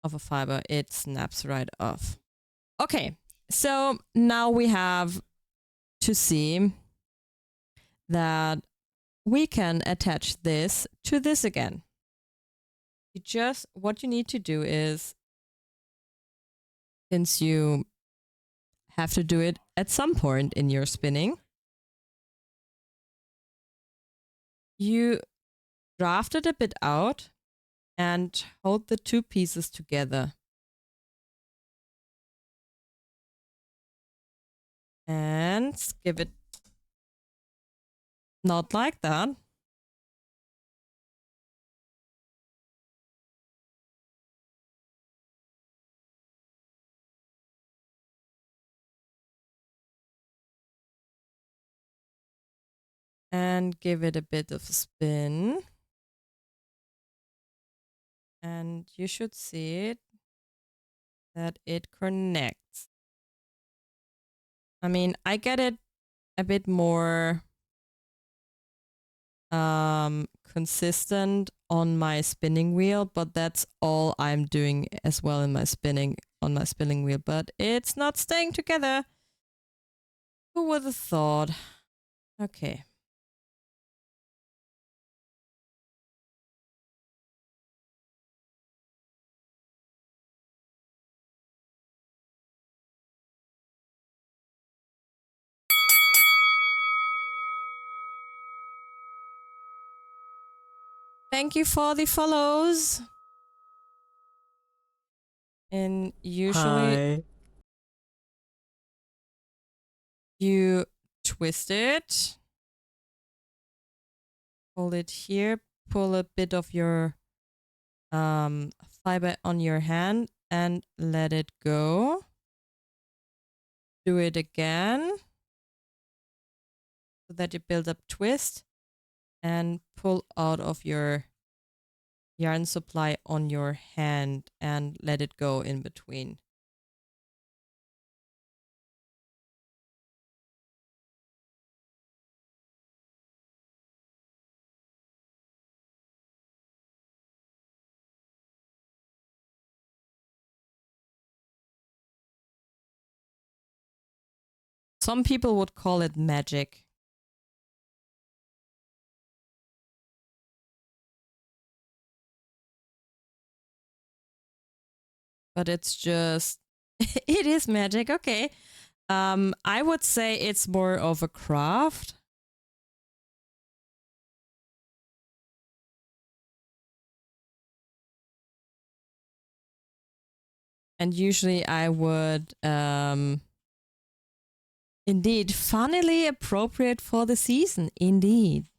of a fiber. It snaps right off. Okay, so now we have to see that we can attach this to this again. What you need to do is, since you have to do it at some point in your spinning, you draft it a bit out and hold the two pieces together. And give it not like that. and give it a bit of a spin. And you should see it that it connects. I mean, I get it a bit more consistent on my spinning wheel, but that's all I'm doing as well in my spinning on my spinning wheel, but it's not staying together. Who would have thought? Okay. Thank you for the follows. And usually
Hi.
you twist it, hold it here, pull a bit of your fiber on your hand and let it go. Do it again so that you build up twist and pull out of your yarn supply on your hand and let it go in between. Some people would call it magic. But it's just, it is magic. Okay. I would say it's more of a craft. And usually I would, indeed, funnily appropriate for the season. Indeed.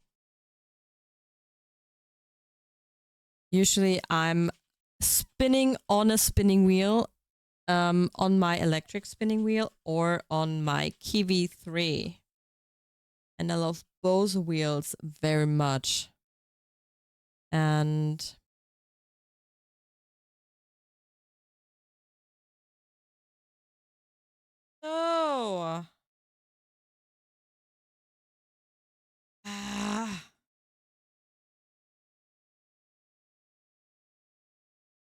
Usually I'm spinning on a spinning wheel, on my electric spinning wheel or on my Kiwi 3. And I love both wheels very much. And oh,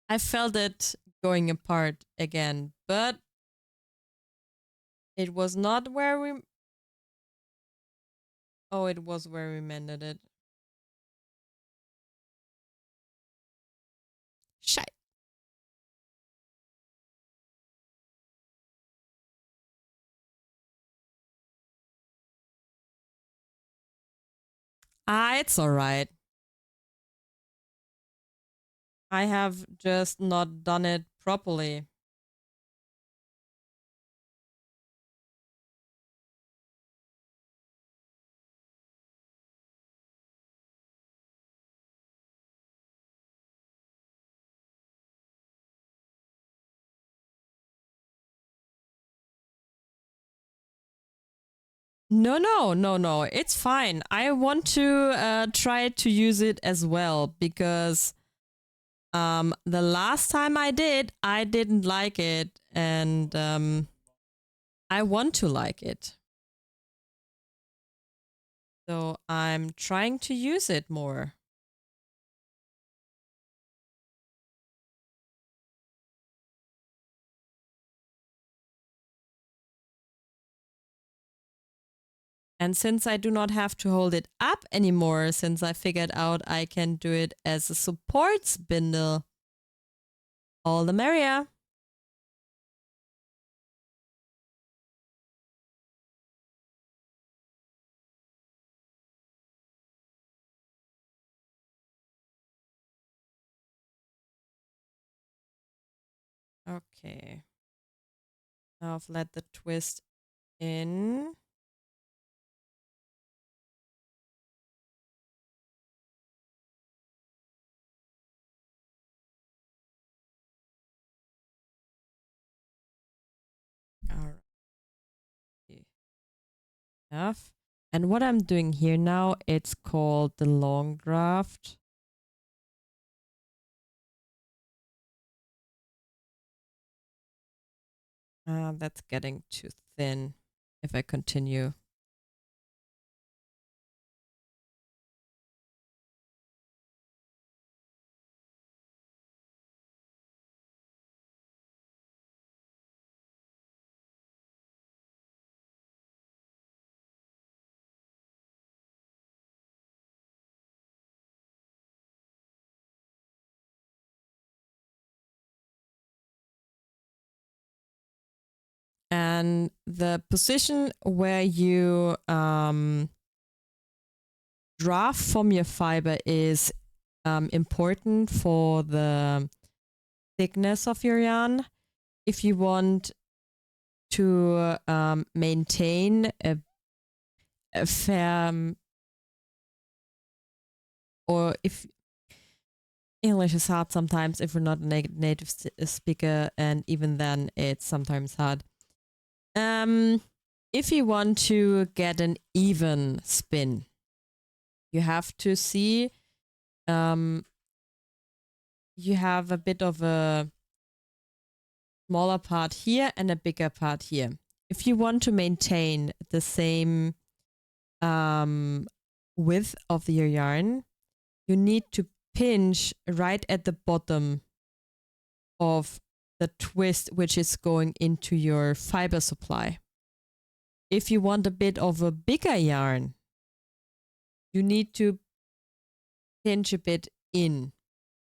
I felt it going apart again, but it was not where we. Oh, it was where we mended it. Shite. Ah, it's alright. I have just not done it properly. No. It's fine. I want to try to use it as well because the last time I did, I didn't like it, and I want to like it. So I'm trying to use it more. And since I do not have to hold it up anymore, since I figured out I can do it as a support spindle, all the merrier. Okay. Now I've let the twist in. All right. Enough. And what I'm doing here now, it's called the long draft. That's getting too thin if I continue. And the position where you draft from your fiber is important for the thickness of your yarn. If you want to maintain a fair, or if English is hard sometimes if we're not a native speaker, and even then it's sometimes hard. If you want to get an even spin, you have to see you have a bit of a smaller part here and a bigger part here. If you want to maintain the same width of your yarn, you need to pinch right at the bottom of the twist which is going into your fiber supply. If you want a bit of a bigger yarn, you need to pinch a bit in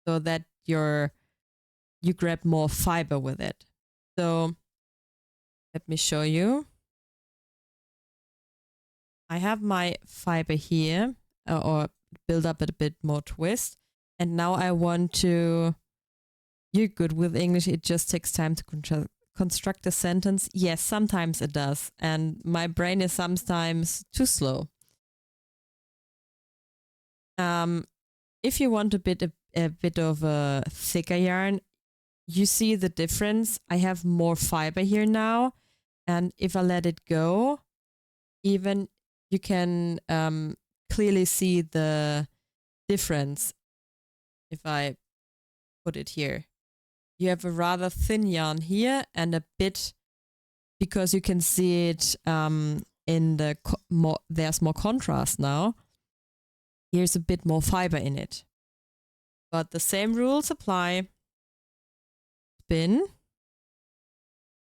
so that you grab more fiber with it. So let me show you. I have my fiber here, or build up a bit more twist. And now I want to, you're good with English, it just takes time to construct a sentence. Yes, sometimes it does. And my brain is sometimes too slow. If you want a bit of a thicker yarn, you see the difference. I have more fiber here now. And if I let it go, even you can clearly see the difference. If I put it here, you have a rather thin yarn here and a bit, because you can see it in the there's more contrast now. Here's a bit more fiber in it. But the same rules apply. Spin,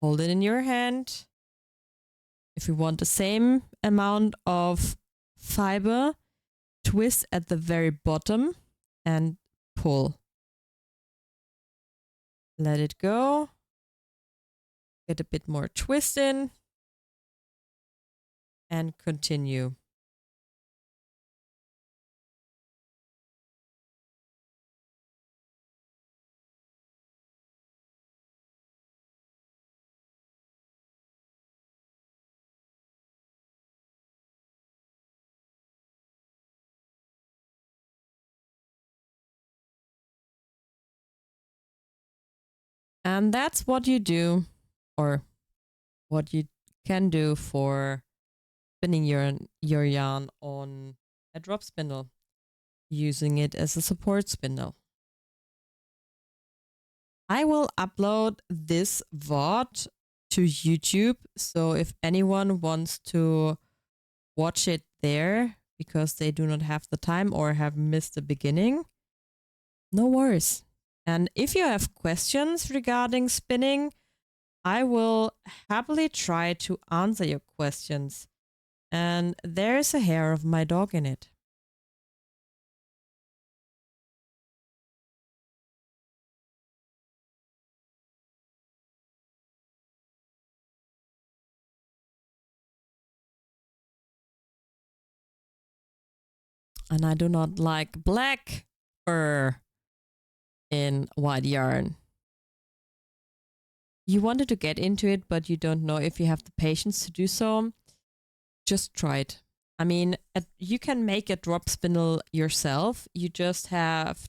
hold it in your hand. If you want the same amount of fiber, twist at the very bottom and pull. Let it go. Get a bit more twist in and continue. And that's what you do, or what you can do for spinning your yarn on a drop spindle, using it as a support spindle. I will upload this VOD to YouTube, so if anyone wants to watch it there because they do not have the time or have missed the beginning, no worries. And if you have questions regarding spinning, I will happily try to answer your questions. And there's a hair of my dog in it. And I do not like black fur in white yarn. You wanted to get into it, but you don't know if you have the patience to do so. Just try it. I mean, you can make a drop spindle yourself. You just have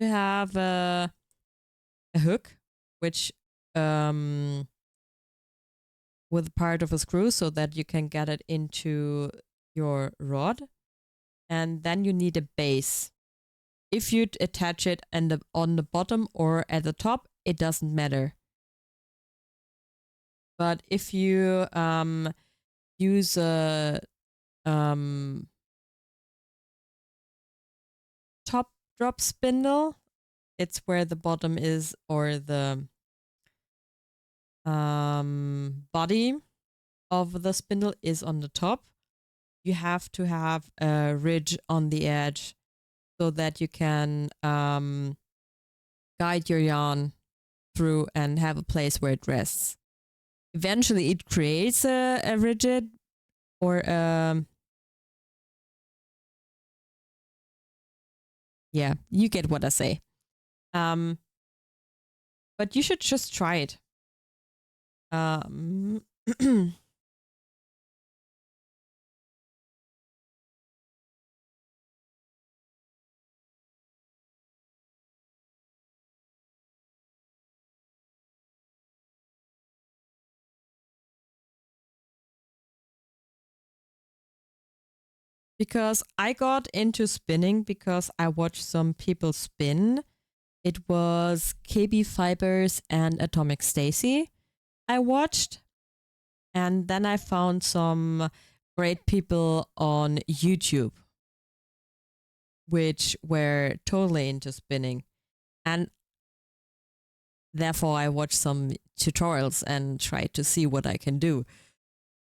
to have a hook, which with part of a screw, so that you can get it into your rod, and then you need a base. If you attach it on the bottom or at the top, it doesn't matter. But if you use a top drop spindle, it's where the bottom is, or the body of the spindle is on the top. You have to have a ridge on the edge so that you can guide your yarn through and have a place where it rests. Eventually, it creates a rigid or yeah, you get what I say. But you should just try it. Because I got into spinning because I watched some people spin. It was KB Fibers and Atomic Stacy I watched. And then I found some great people on YouTube which were totally into spinning. And therefore I watched some tutorials and tried to see what I can do.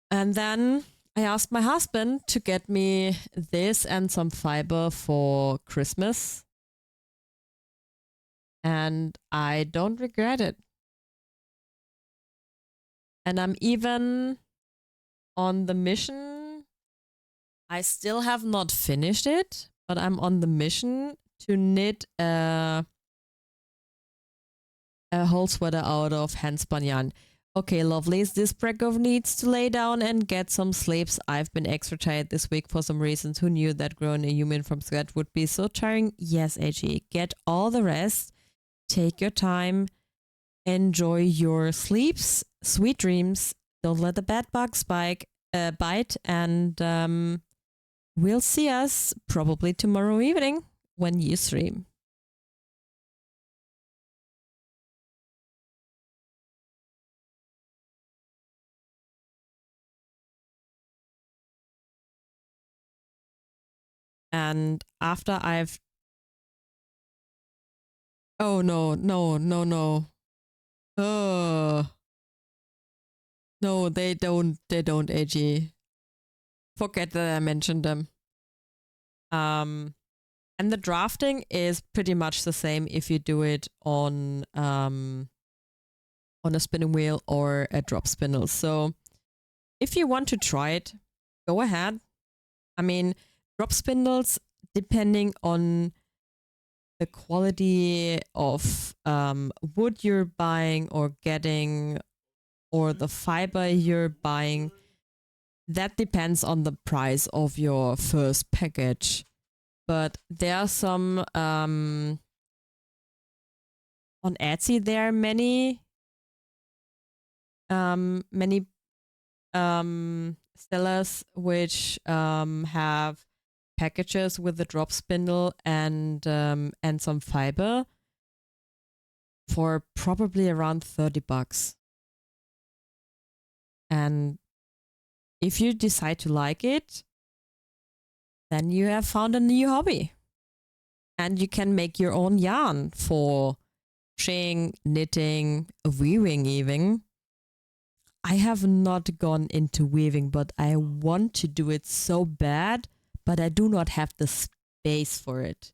And then I asked my husband to get me this and some fiber for Christmas. And I don't regret it. And I'm even on the mission. I still have not finished it, but I'm on the mission to knit a whole sweater out of hand-spun yarn. Okay, lovelies, this Brekov needs to lay down and get some sleeps. I've been extra tired this week for some reasons. Who knew that growing a human from scratch would be so tiring? Yes, AG, get all the rest. Take your time. Enjoy your sleeps. Sweet dreams. Don't let the bed bugs bite. And we'll see us probably tomorrow evening when you stream. And after I've... Oh, no. No, they don't, AG. Forget that I mentioned them. And the drafting is pretty much the same if you do it on a spinning wheel or a drop spindle. So if you want to try it, go ahead. I mean, drop spindles, depending on the quality of wood you're buying or getting, or the fiber you're buying, that depends on the price of your first package. But there are some on Etsy. There are many sellers which have packages with the drop spindle and some fiber for probably around $30. And if you decide to like it, then you have found a new hobby. And you can make your own yarn for crocheting, knitting, weaving even. I have not gone into weaving, but I want to do it so bad, but I do not have the space for it.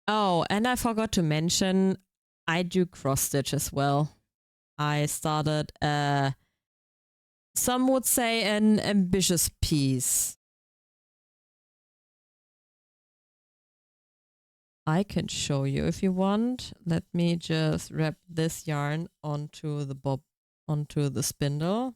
Oh, and I forgot to mention, I do cross stitch as well. I started some would say an ambitious piece. I can show you if you want. Let me just wrap this yarn onto the spindle.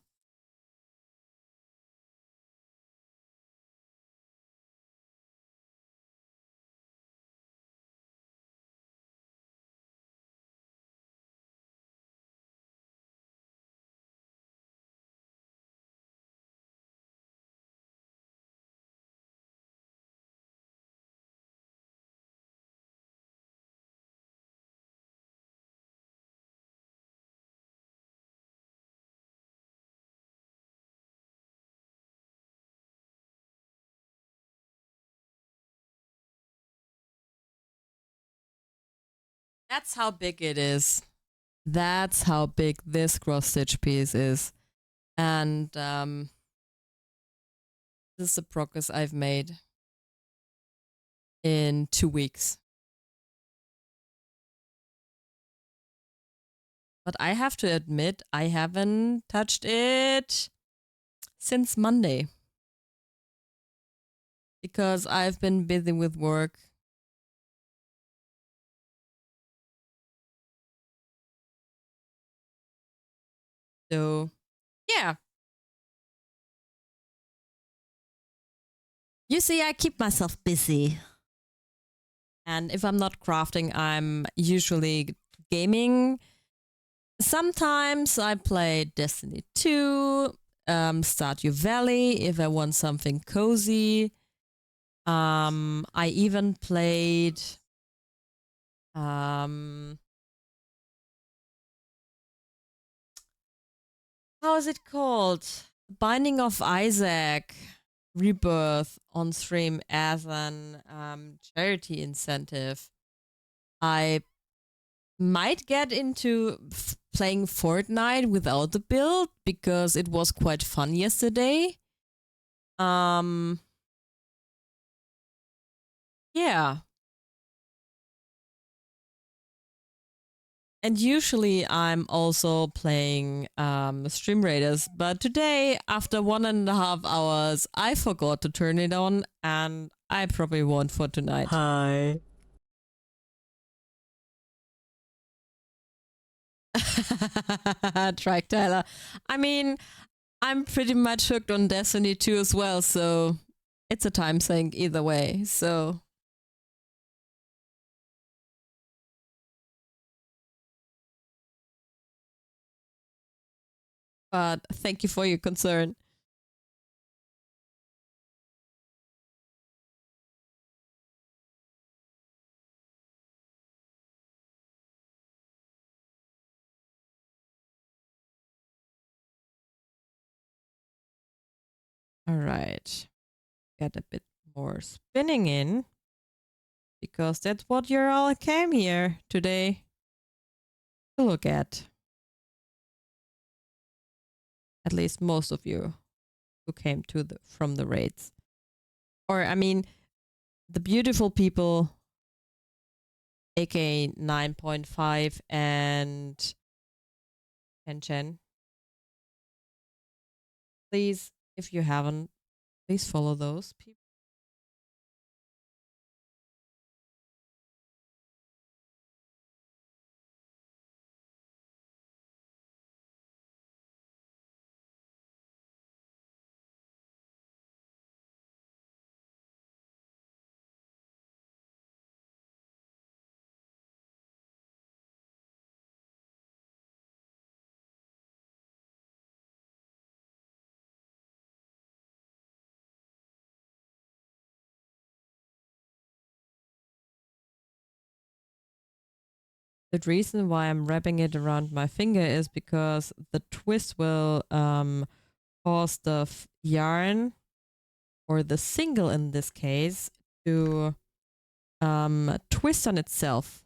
That's how big it is. That's how big this cross stitch piece is. And this is the progress I've made in 2 weeks. But I have to admit, I haven't touched it since Monday because I've been busy with work. So, yeah. You see, I keep myself busy. And if I'm not crafting, I'm usually gaming. Sometimes I play Destiny 2, Stardew Valley if I want something cozy. I even played how is it called? Binding of Isaac Rebirth on stream as an charity incentive. I might get into playing Fortnite without the build because it was quite fun yesterday. Yeah. And usually I'm also playing Stream Raiders, but today, after 1.5 hours, I forgot to turn it on, and I probably won't for tonight.
Hi.
Track Tyler. I mean, I'm pretty much hooked on Destiny 2 as well, so it's a time sink either way. So but thank you for your concern. All right. Get a bit more spinning in because that's what you all came here today to look at. At least most of you who came from the raids. Or I mean, the beautiful people, aka 9.5 and Chen. Please, if you haven't, please follow those people. The reason why I'm wrapping it around my finger is because the twist will cause the yarn, or the single in this case, to twist on itself.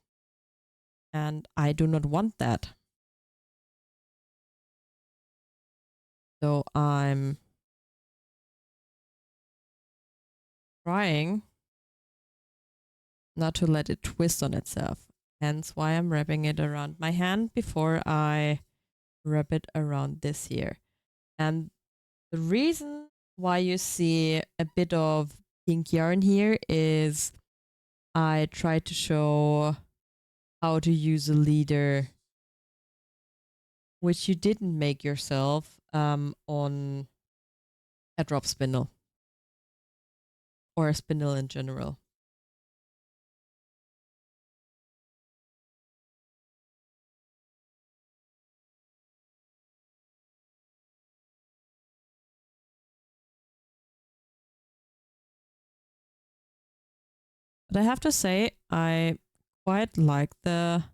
And I do not want that. So I'm trying not to let it twist on itself. Hence why I'm wrapping it around my hand before I wrap it around this here. And the reason why you see a bit of pink yarn here is I tried to show how to use a leader which you didn't make yourself on a drop spindle or a spindle in general. But I have to say, I quite like the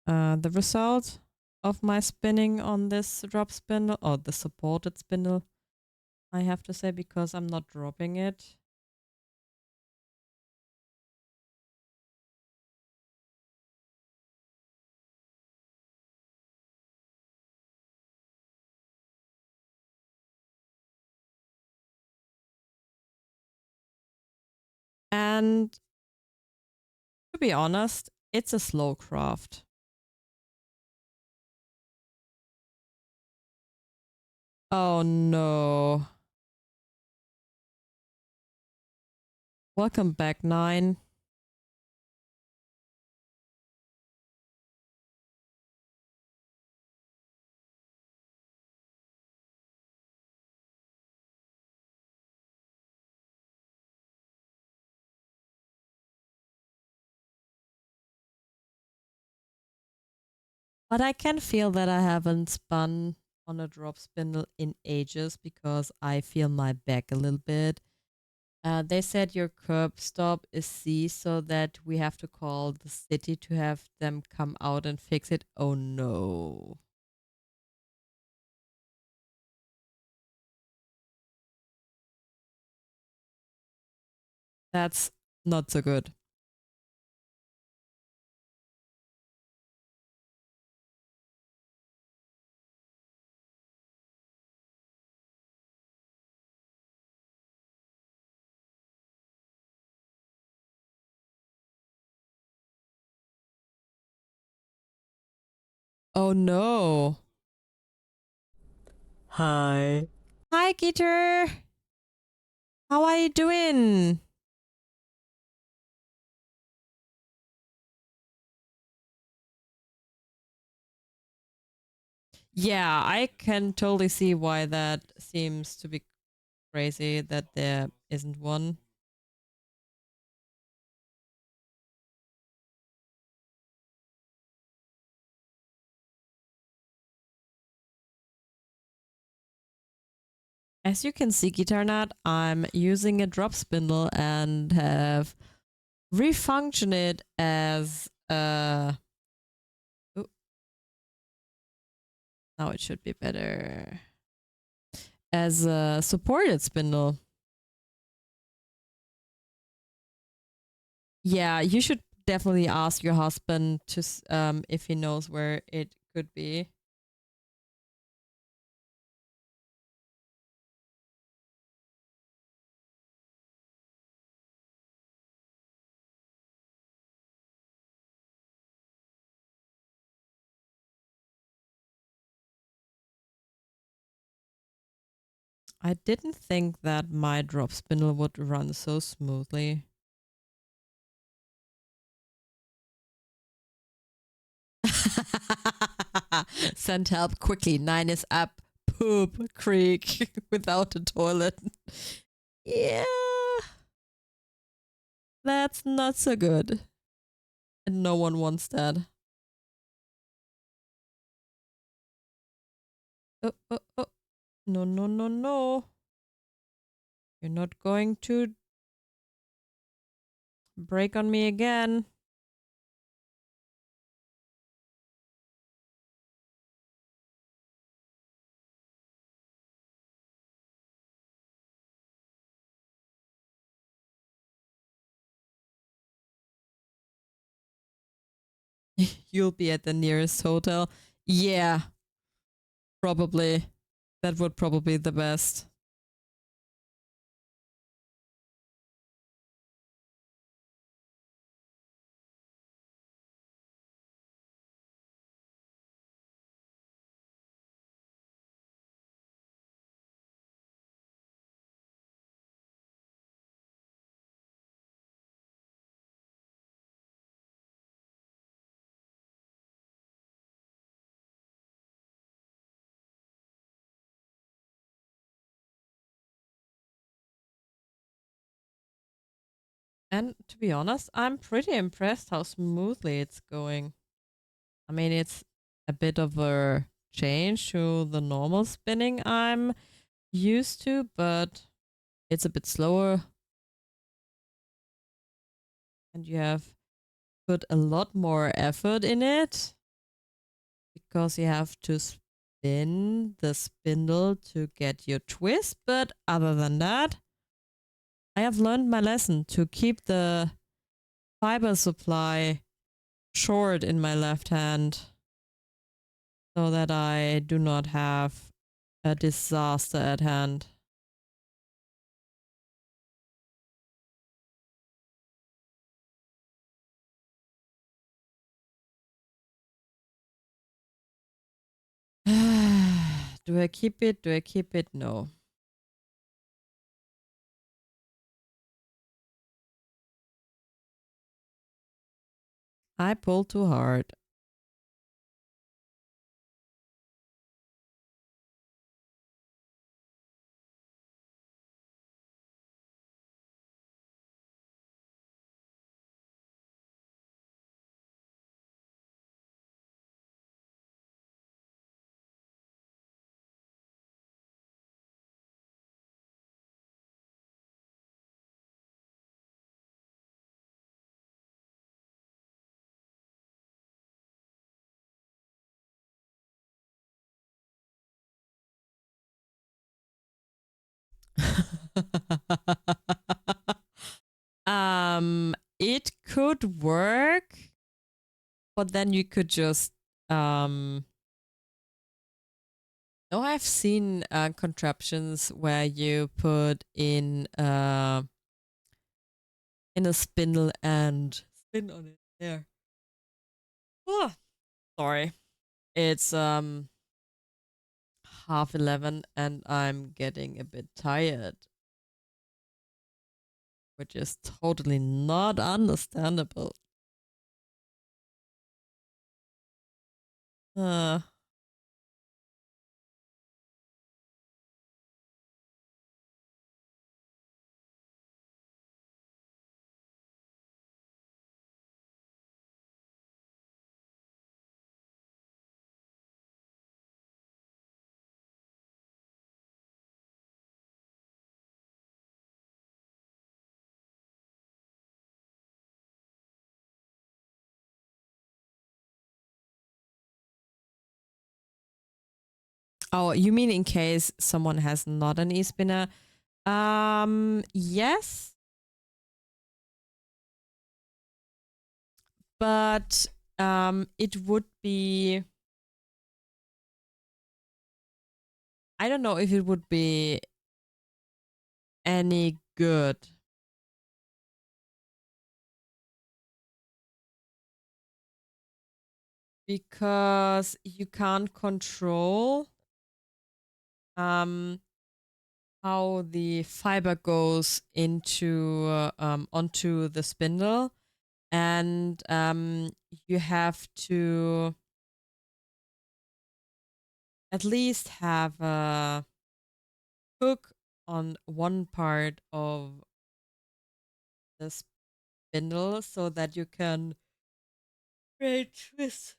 result of my spinning on this drop spindle, or the supported spindle, I have to say, because I'm not dropping it. And to be honest, it's a slow craft. Oh no. Welcome back, 9. But I can feel that I haven't spun on a drop spindle in ages because I feel my back a little bit. They said your curb stop is C, so that we have to call the city to have them come out and fix it. Oh no. That's not so good. Oh no.
Hi.
Hi, Gator. How are you doing? Yeah, I can totally see why that seems to be crazy that there isn't one. As you can see, Guitar Nut, I'm using a drop spindle and have refunctioned it as a... Ooh, now it should be better. As a supported spindle. Yeah, you should definitely ask your husband to if he knows where it could be. I didn't think that my drop spindle would run so smoothly. Send help quickly. 9 is up. Poop creek without a toilet. Yeah, that's not so good. And no one wants that. Oh, oh, oh. No, no, no, no. You're not going to break on me again. You'll be at the nearest hotel. Yeah, probably. That would probably be the best. And to be honest, I'm pretty impressed how smoothly it's going. I mean, it's a bit of a change to the normal spinning I'm used to, but it's a bit slower. And you have put a lot more effort in it because you have to spin the spindle to get your twist. But other than that, I have learned my lesson to keep the fiber supply short in my left hand so that I do not have a disaster at hand. Do I keep it? Do I keep it? No. I pulled too hard. It could work, but then you could just no, I've seen contraptions where you put in a spindle and spin on it. There. Oh, sorry. It's 11:30 and I'm getting a bit tired, which is totally not understandable. Uh, oh, you mean in case someone has not an e-spinner? Yes, but it would be. I don't know if it would be any good because you can't control um how the fiber goes into onto the spindle, and you have to at least have a hook on one part of the spindle so that you can create twist.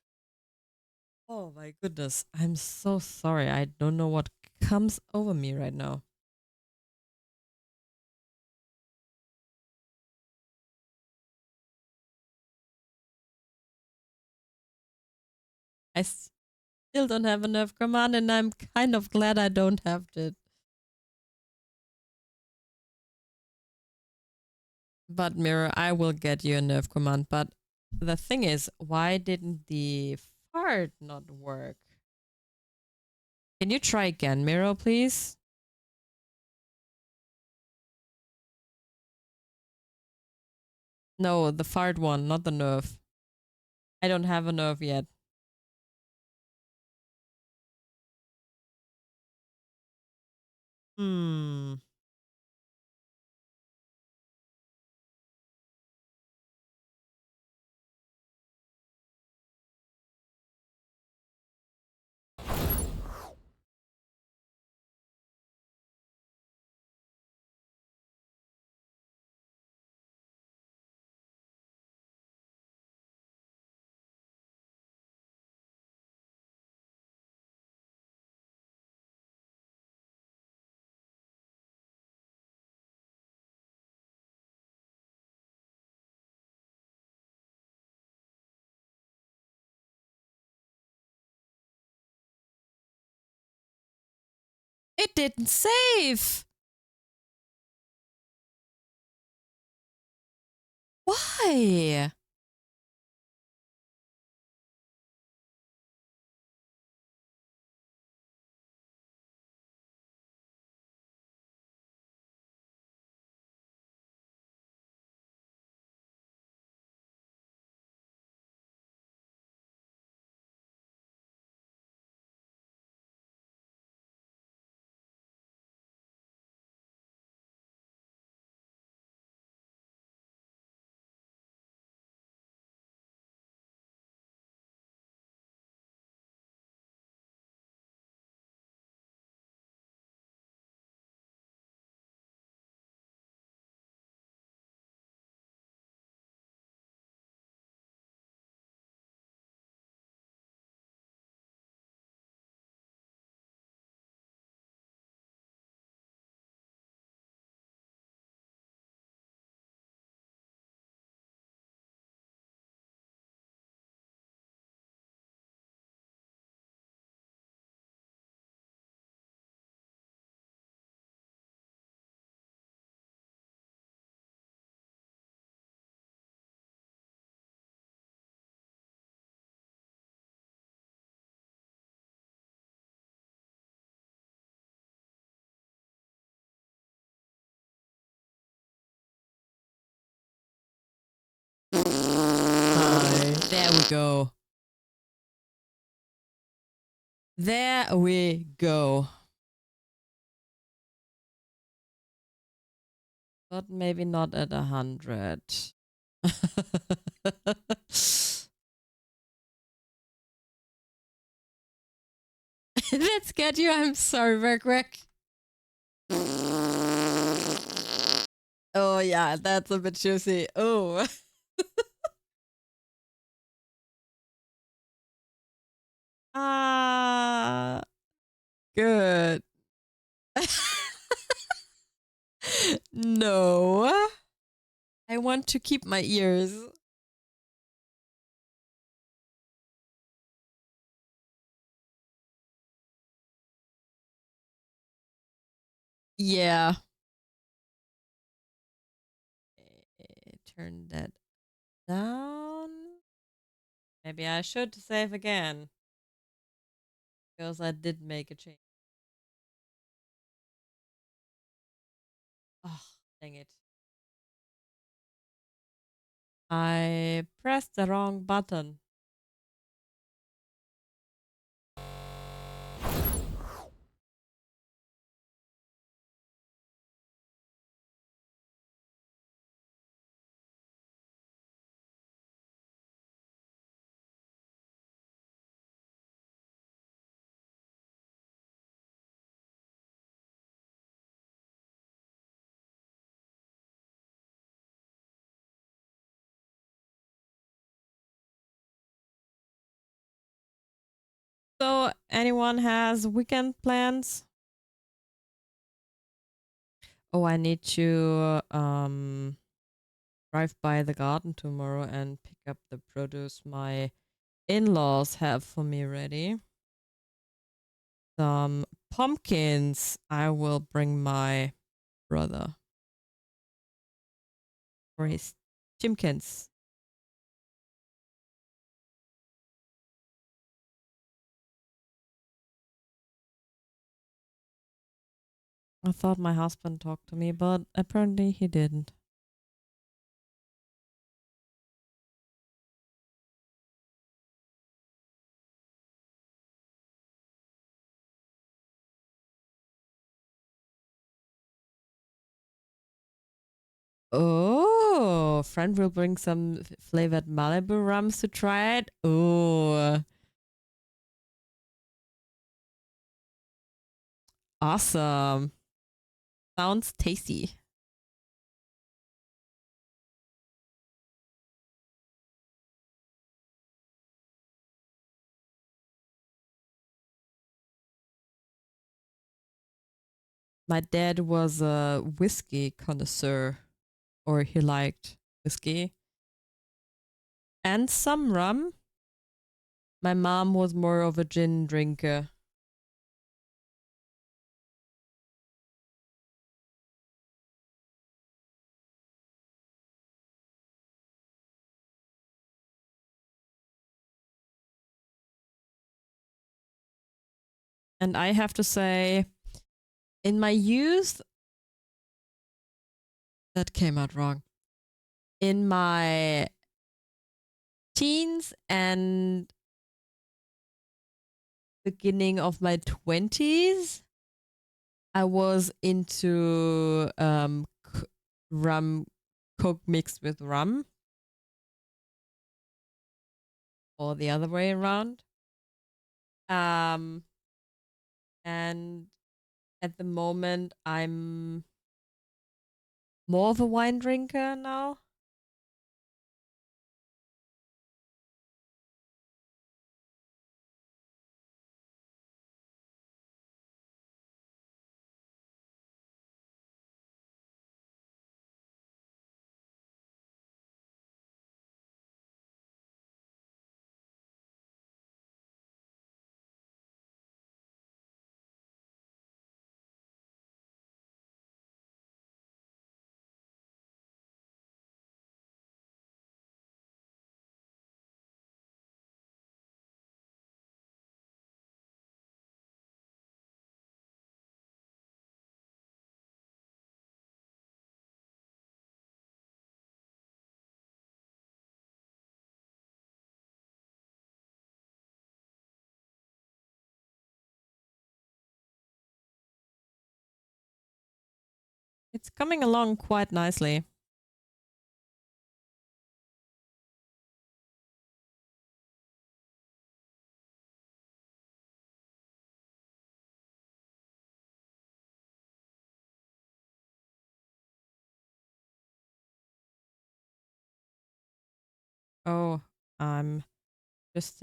Oh my goodness, I'm so sorry. I don't know what comes over me right now. I still don't have a nerve command, and I'm kind of glad I don't have it. But Mirror, I will get you a nerve command. But the thing is, why didn't the fart not work? Can you try again, Mirror, please? No, the fart one, not the nerve. I don't have a nerve yet. Hmm. It didn't save. Why? go. There we go. But maybe not at 100. That scared you? I'm sorry, Rick. Oh, yeah, that's a bit juicy. Oh. Ah, good. No. I want to keep my ears. Yeah. Turn that down. Maybe I should save again. Because I did make a change. Oh, dang it. I pressed the wrong button. So, anyone has weekend plans? Oh, I need to drive by the garden tomorrow and pick up the produce my in-laws have for me ready. Some pumpkins I will bring my brother for his chimkins. I thought my husband talked to me, but apparently he didn't. Oh, friend will bring some flavored Malibu rums to try it. Oh, awesome. Sounds tasty. My dad was a whiskey connoisseur, or he liked whiskey and some rum. My mom was more of a gin drinker. And I have to say, in my youth, that came out wrong. In my teens and beginning of my 20s, I was into rum, Coke mixed with rum, or the other way around. Um, and at the moment, I'm more of a wine drinker now. It's coming along quite nicely. Oh, I'm just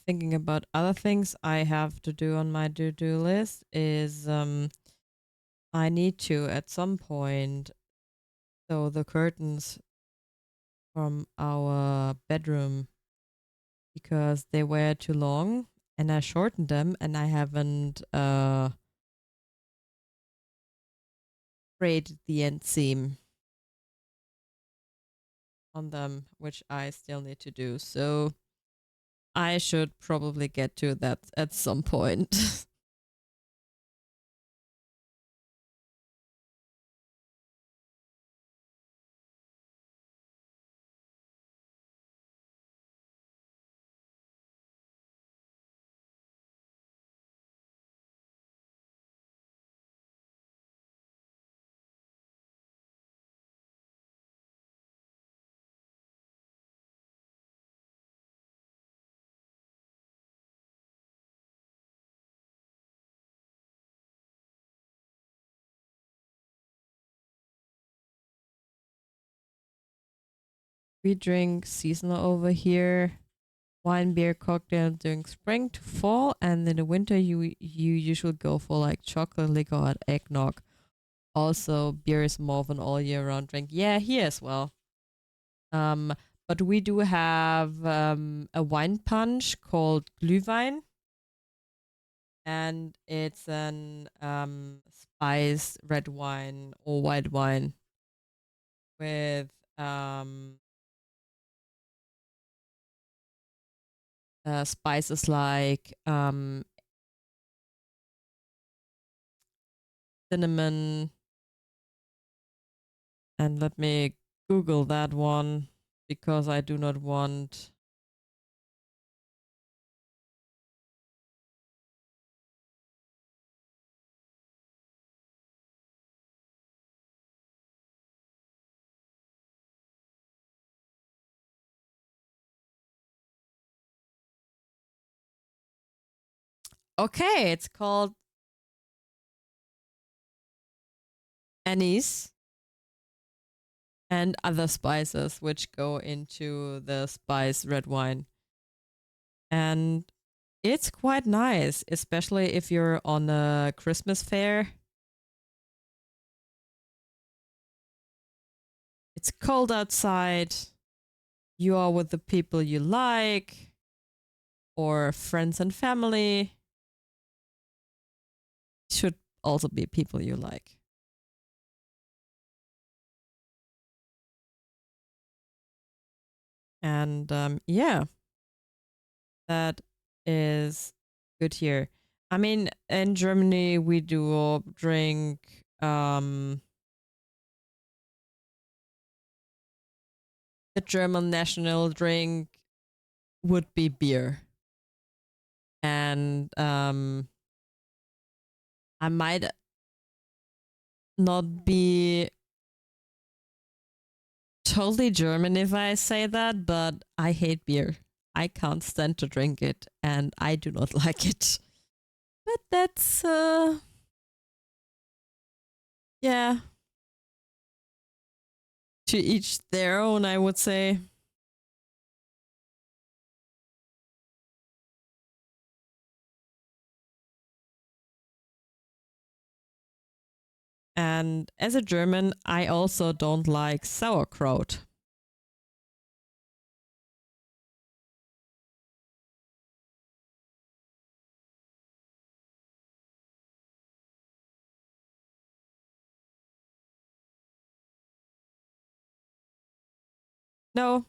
thinking about other things I have to do on my to-do list is I need to at some point sew the curtains from our bedroom because they were too long and I shortened them and I haven't braided the end seam on them, which I still need to do. So I should probably get to that at some point. We drink seasonal over here. Wine, beer, cocktail during spring to fall, and in the winter you usually go for like chocolate liquor or eggnog. Also, beer is more of an all year round drink. Yeah, here as well. Um, but we do have a wine punch called Glühwein, and it's an spiced red wine or white wine with spices like cinnamon, and let me Google that one because I do not want. Okay, it's called anise and other spices which go into the spice red wine. And it's quite nice, especially if you're on a Christmas fair. It's cold outside. You are with the people you like or friends and family. Should also be people you like. And yeah, that is good here. I mean, in Germany, we do drink the German national drink would be beer. And I might not be totally German if I say that, but I hate beer. I can't stand to drink it and I do not like it. But that's yeah, to each their own, I would say. And as a German, I also don't like sauerkraut. No,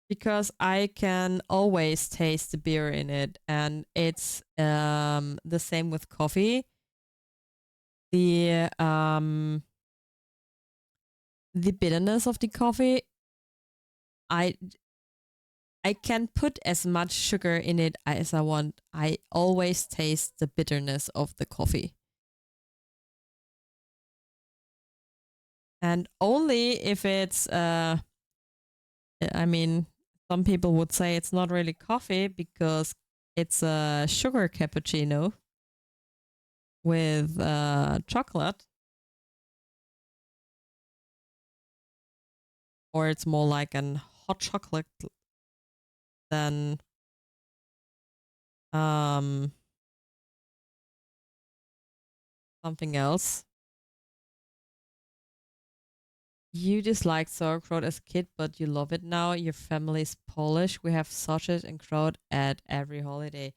because I can always taste the beer in it, and it's the same with coffee. The the bitterness of the coffee, I I can put as much sugar in it as I want. I always taste the bitterness of the coffee. And only if it's I mean, some people would say it's not really coffee because it's a sugar cappuccino with chocolate, or it's more like an hot chocolate than um something else. You disliked sauerkraut as a kid, but you love it now. Your family's Polish. We have sausage and kraut at every holiday.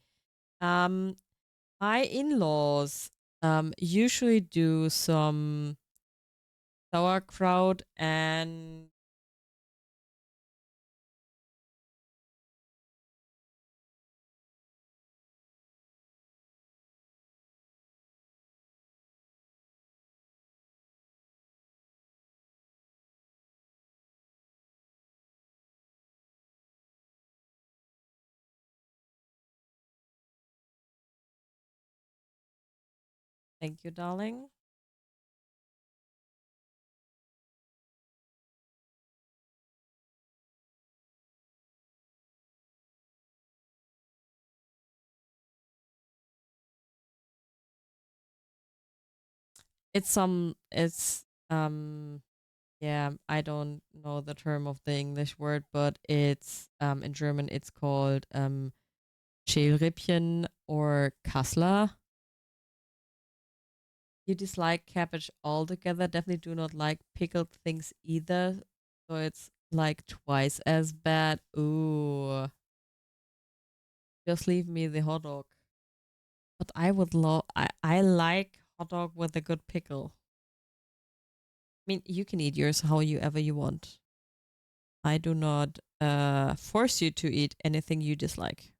Um, my in-laws usually do some sauerkraut and thank you, darling. It's yeah, I don't know the term of the English word, but it's in German it's called Schälrippchen or Kassler. You dislike cabbage altogether. Definitely do not like pickled things either. So it's like twice as bad. Ooh, just leave me the hot dog. But I would love. I like hot dog with a good pickle. I mean, you can eat yours however you want. I do not force you to eat anything you dislike.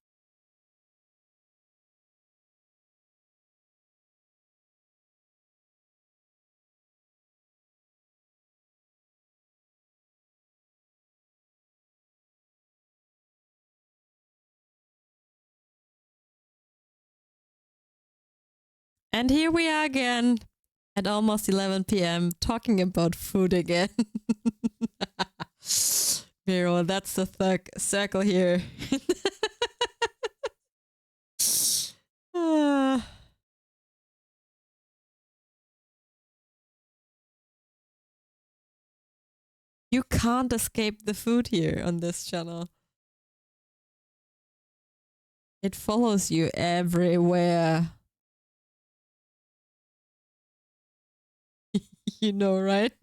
And here we are again at almost 11 p.m. talking about food again. Miro, that's the third circle here. Ah, you can't escape the food here on this channel. It follows you everywhere. You know, right?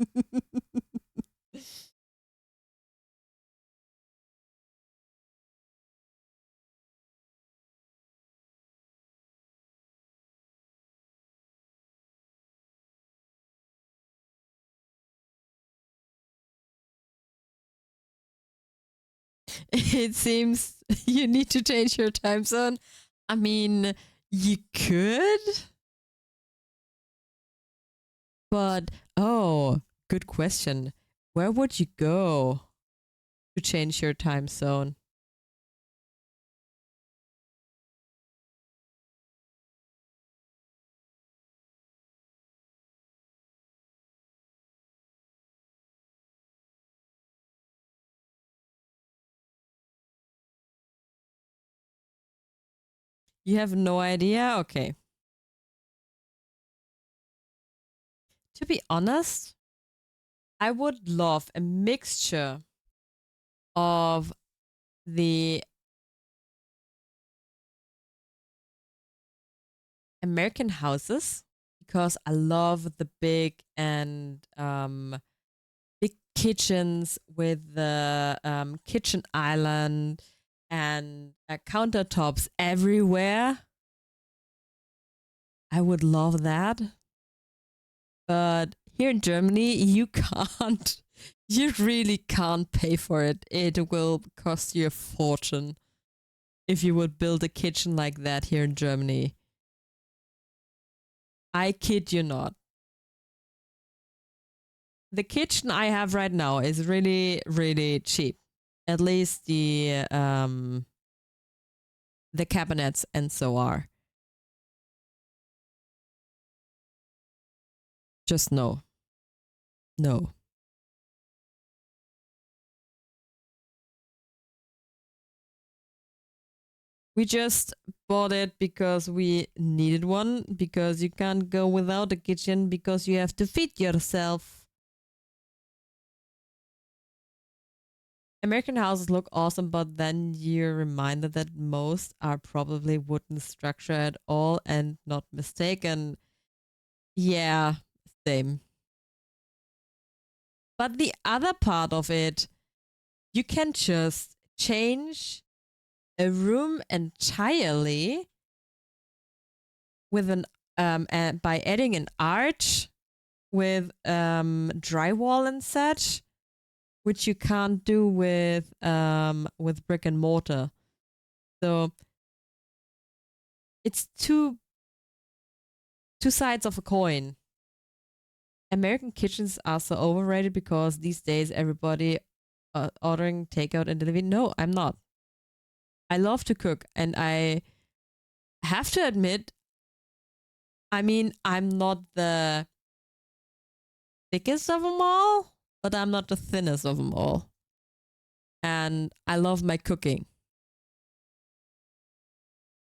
It seems you need to change your time zone. I mean, you could, but oh, good question. Where would you go to change your time zone? You have no idea? Okay. To be honest, I would love a mixture of the American houses because I love the big kitchens with the kitchen island and countertops everywhere. I would love that. But here in Germany, you can't, you really can't pay for it. It will cost you a fortune if you would build a kitchen like that here in Germany. I kid you not. The kitchen I have right now is really, really cheap. At least the cabinets and so are. Just know. No. We just bought it because we needed one, because you can't go without a kitchen because you have to feed yourself. American houses look awesome, but then you're reminded that most are probably wooden structure at all and not mistaken. Yeah, same. But the other part of it, you can just change a room entirely with an by adding an arch with drywall and such, which you can't do with brick and mortar. So it's two sides of a coin. American kitchens are so overrated because these days everybody ordering takeout and delivery. No, I'm not. I love to cook, and I have to admit, I mean, I'm not the thickest of them all, but I'm not the thinnest of them all. And I love my cooking.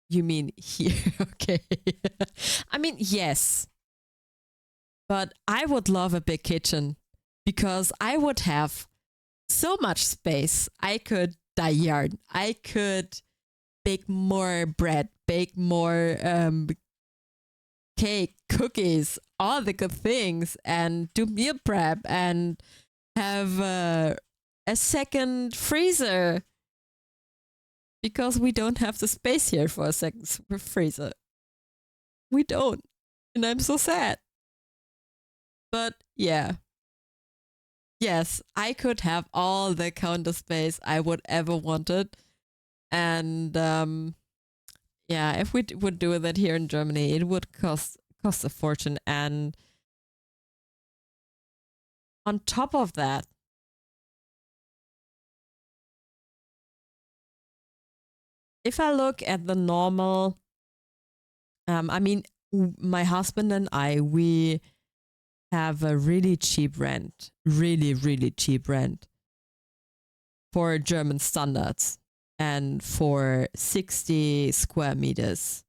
You mean here? Okay. I mean, yes. But I would love a big kitchen because I would have so much space. I could dye yarn. I could bake more bread, bake more cake, cookies, all the good things, and do meal prep and have a second freezer because we don't have the space here for a second freezer. We don't. And I'm so sad. But yeah. Yes, I could have all the counter space I would ever wanted. And yeah, if we would do that here in Germany, it would cost a fortune. And on top of that, if I look at the normal, I mean, my husband and I, we have a really cheap rent, really, really cheap rent for German standards. And for 60 square meters,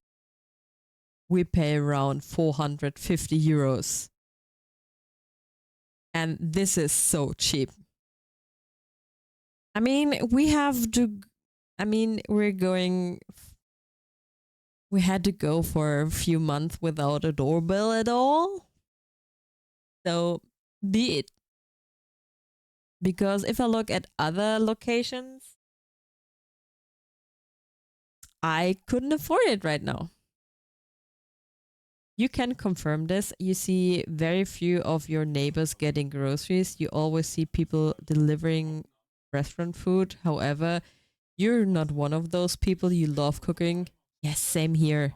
we pay around 450 euros. And this is so cheap. I mean, we have to, I mean, we had to go for a few months without a doorbell at all. So be it. Because if I look at other locations, I couldn't afford it right now. You can confirm this. You see very few of your neighbors getting groceries. You always see people delivering restaurant food. However, you're not one of those people. You love cooking. Yes, same here.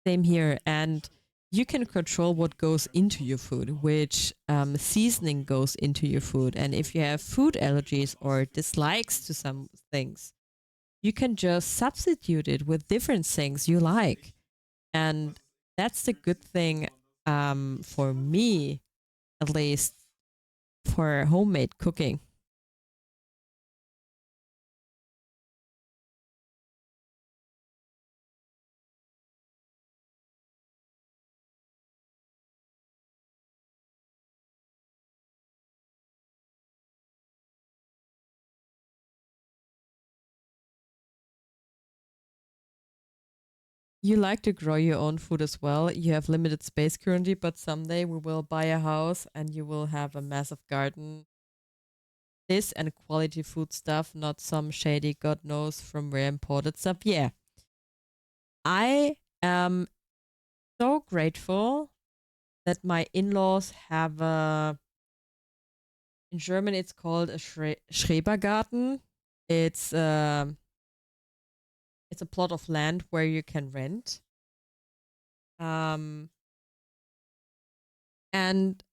Same here. And you can control what goes into your food, which seasoning goes into your food. And if you have food allergies or dislikes to some things, you can just substitute it with different things you like. And that's the good thing for me, at least for homemade cooking. You like to grow your own food as well. You have limited space currently, but someday we will buy a house and you will have a massive garden. This and quality food stuff, not some shady, God knows from where imported stuff. Yeah. I am so grateful that my in laws have in German it's called a Schrebergarten. It's it's a plot of land where you can rent. Um, and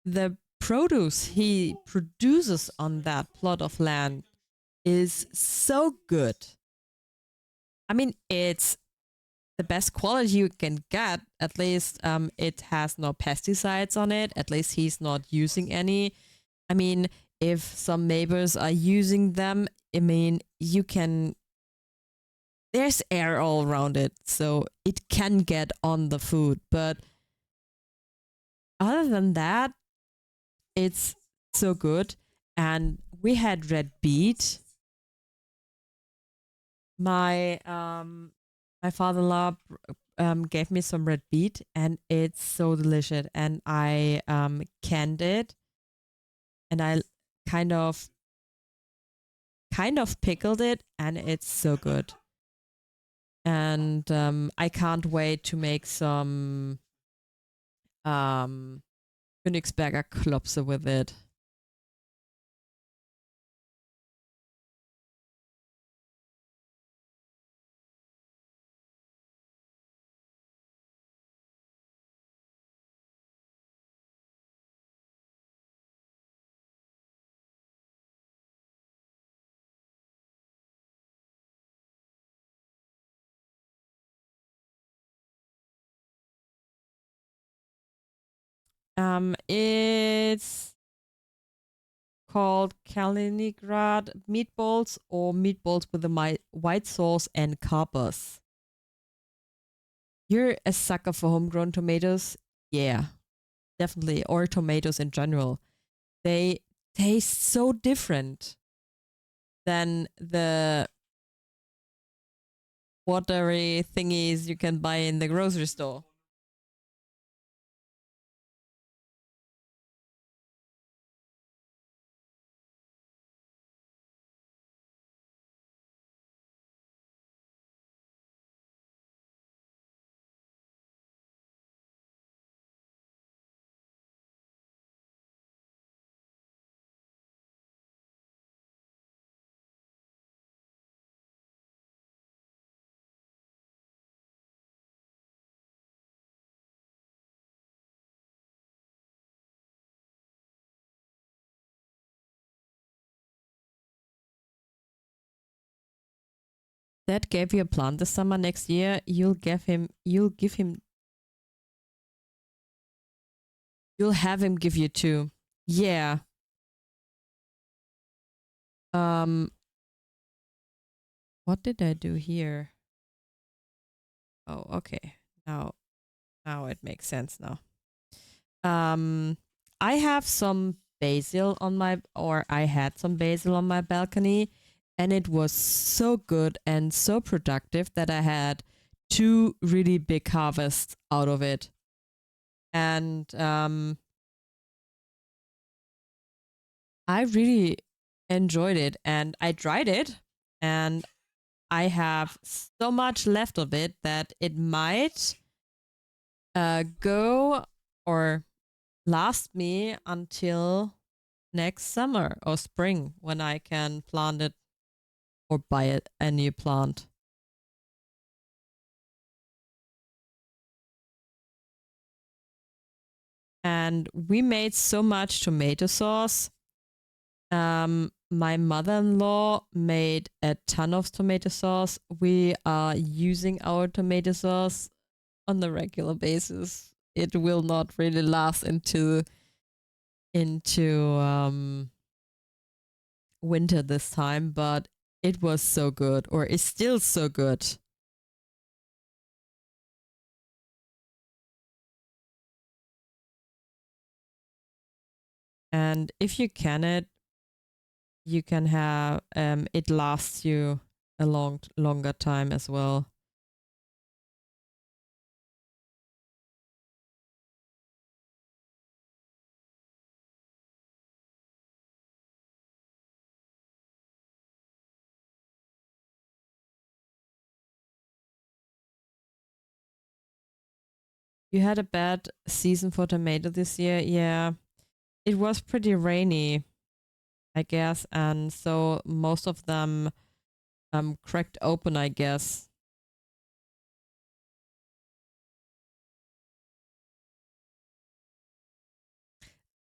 the produce he produces on that plot of land is so good. I mean, it's the best quality you can get. At least it has no pesticides on it. At least he's not using any. I mean, if some neighbors are using them, I mean, you can, there's air all around it, so it can get on the food. But other than that, it's so good. And we had red beet. My father-in-law gave me some red beet, and it's so delicious. And I canned it, and I kind of pickled it, and it's so good. And I can't wait to make some Königsberger Klopse with it. It's called Kaliningrad meatballs, or meatballs with a white sauce and capers. You're a sucker for homegrown tomatoes? Yeah, definitely. Or tomatoes in general. They taste so different than the watery thingies you can buy in the grocery store. Dad gave you a plant this summer. Next year, you'll have him give you two. Yeah. Um, what did I do here? Oh, okay. Now it makes sense now. Um, I have some basil on my, or I had some basil on my balcony, and it was so good and so productive that I had two really big harvests out of it. And I really enjoyed it, and I dried it, and I have so much left of it that it might go or last me until next summer or spring, when I can plant it or buy it a new plant. And we made so much tomato sauce. My mother-in-law made a ton of tomato sauce. We are using our tomato sauce on the regular basis. It will not really last into winter this time, but it was so good, or is still so good. And if you can it, you can have it lasts you a longer time as well. You had a bad season for tomato this year. Yeah, it was pretty rainy, I guess, and so most of them cracked open, I guess.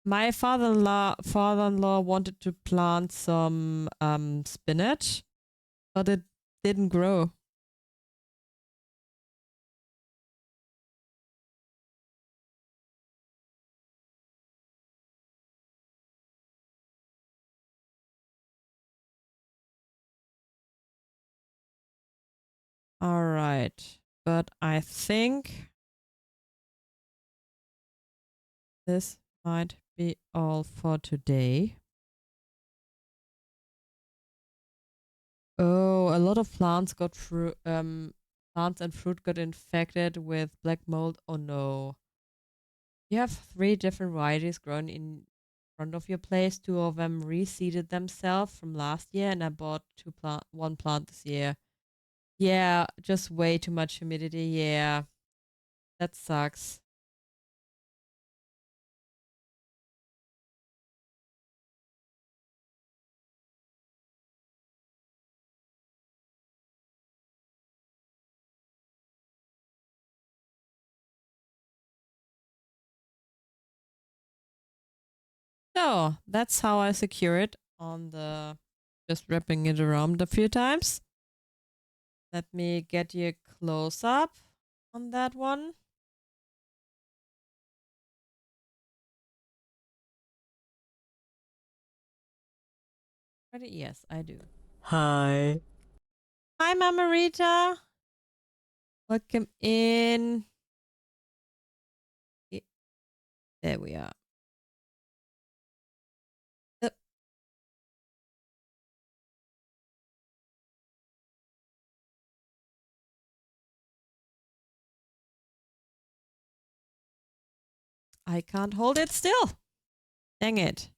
My father-in-law wanted to plant some spinach, but it didn't grow. All right. But I think this might be all for today. Oh, a lot of plants got fruit. Plants and fruit got infected with black mold. Oh no! You have three different varieties grown in front of your place. Two of them reseeded themselves from last year, and I bought one plant this year. Yeah, just way too much humidity. Yeah, that sucks. So that's how I secure it on the just wrapping it around a few times. Let me get you a close up on that one. Ready? Yes, I do.
Hi.
Hi, Mama Rita. Welcome in. There we are. Uh, I can't hold it still. Dang it.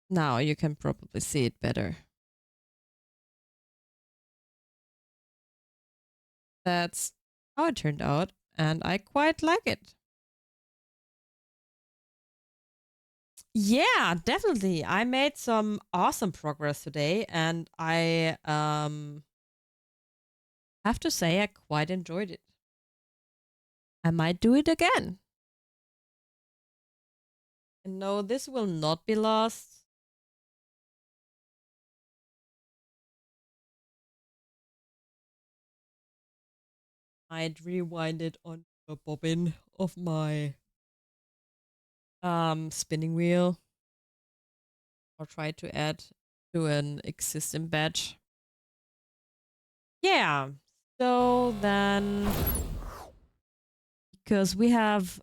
Now you can probably see it better. That's how it turned out, and I quite like it. Yeah, definitely. I made some awesome progress today, and I have to say I quite enjoyed it. I might do it again. And no, this will not be lost. I'd rewind it on the bobbin of my spinning wheel, or try to add to an existing batch. Yeah. So then, because we have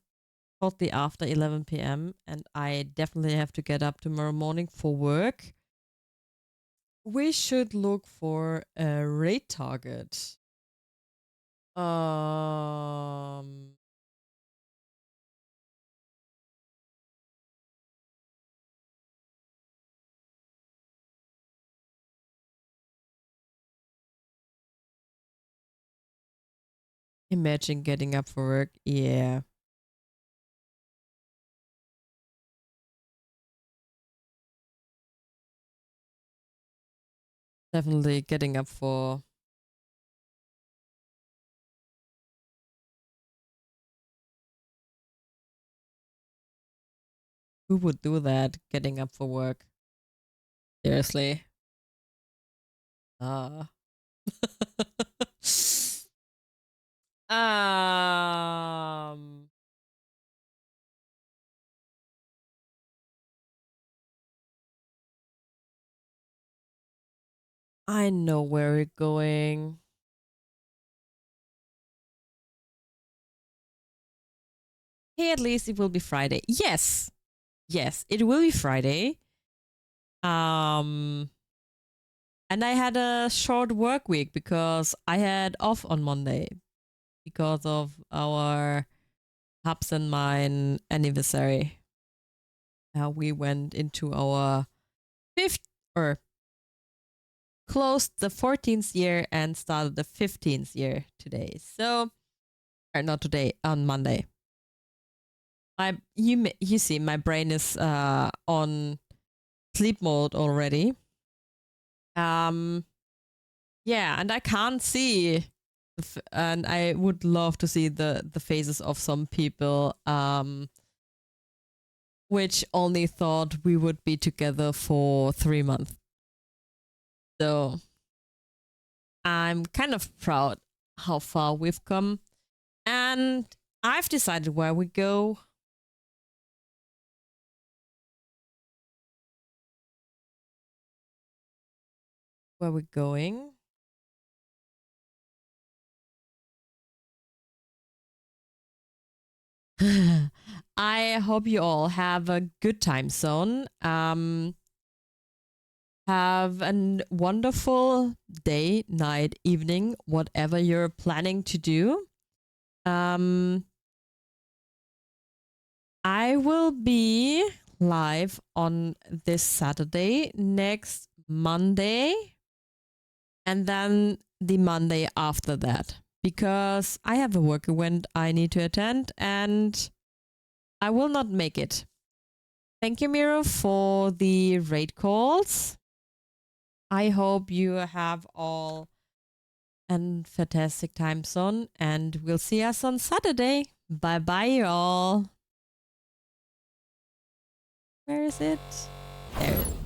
shortly after 11 p.m. and I definitely have to get up tomorrow morning for work, we should look for a raid target. Um, Imagine getting up for work. Yeah, definitely getting up for. Who would do that? Getting up for work. Seriously. Ah. um. I know where we're going. Hey, at least it will be Friday. Yes. Yes, it will be Friday. Um and I had a short work week because I had off on Monday because of our Hubs and mine anniversary. We went into our fifth or closed the 14th year and started the 15th year today. So, or not today, on Monday. You see, my brain is on sleep mode already. Um, yeah, and I can't see, and I would love to see the faces of some people, which only thought we would be together for 3 months. So I'm kind of proud how far we've come, and I've decided where we go. where we're going. I hope you all have a good time zone. Have a wonderful day, night, evening, whatever you're planning to do. I will be live on this Saturday, next Monday, and then the Monday after that, because I have a work event I need to attend and I will not make it. Thank you, Miro, for the raid calls. I hope you have all a fantastic time zone, and we'll see us on Saturday. Bye bye, y'all. Where is it? There it is.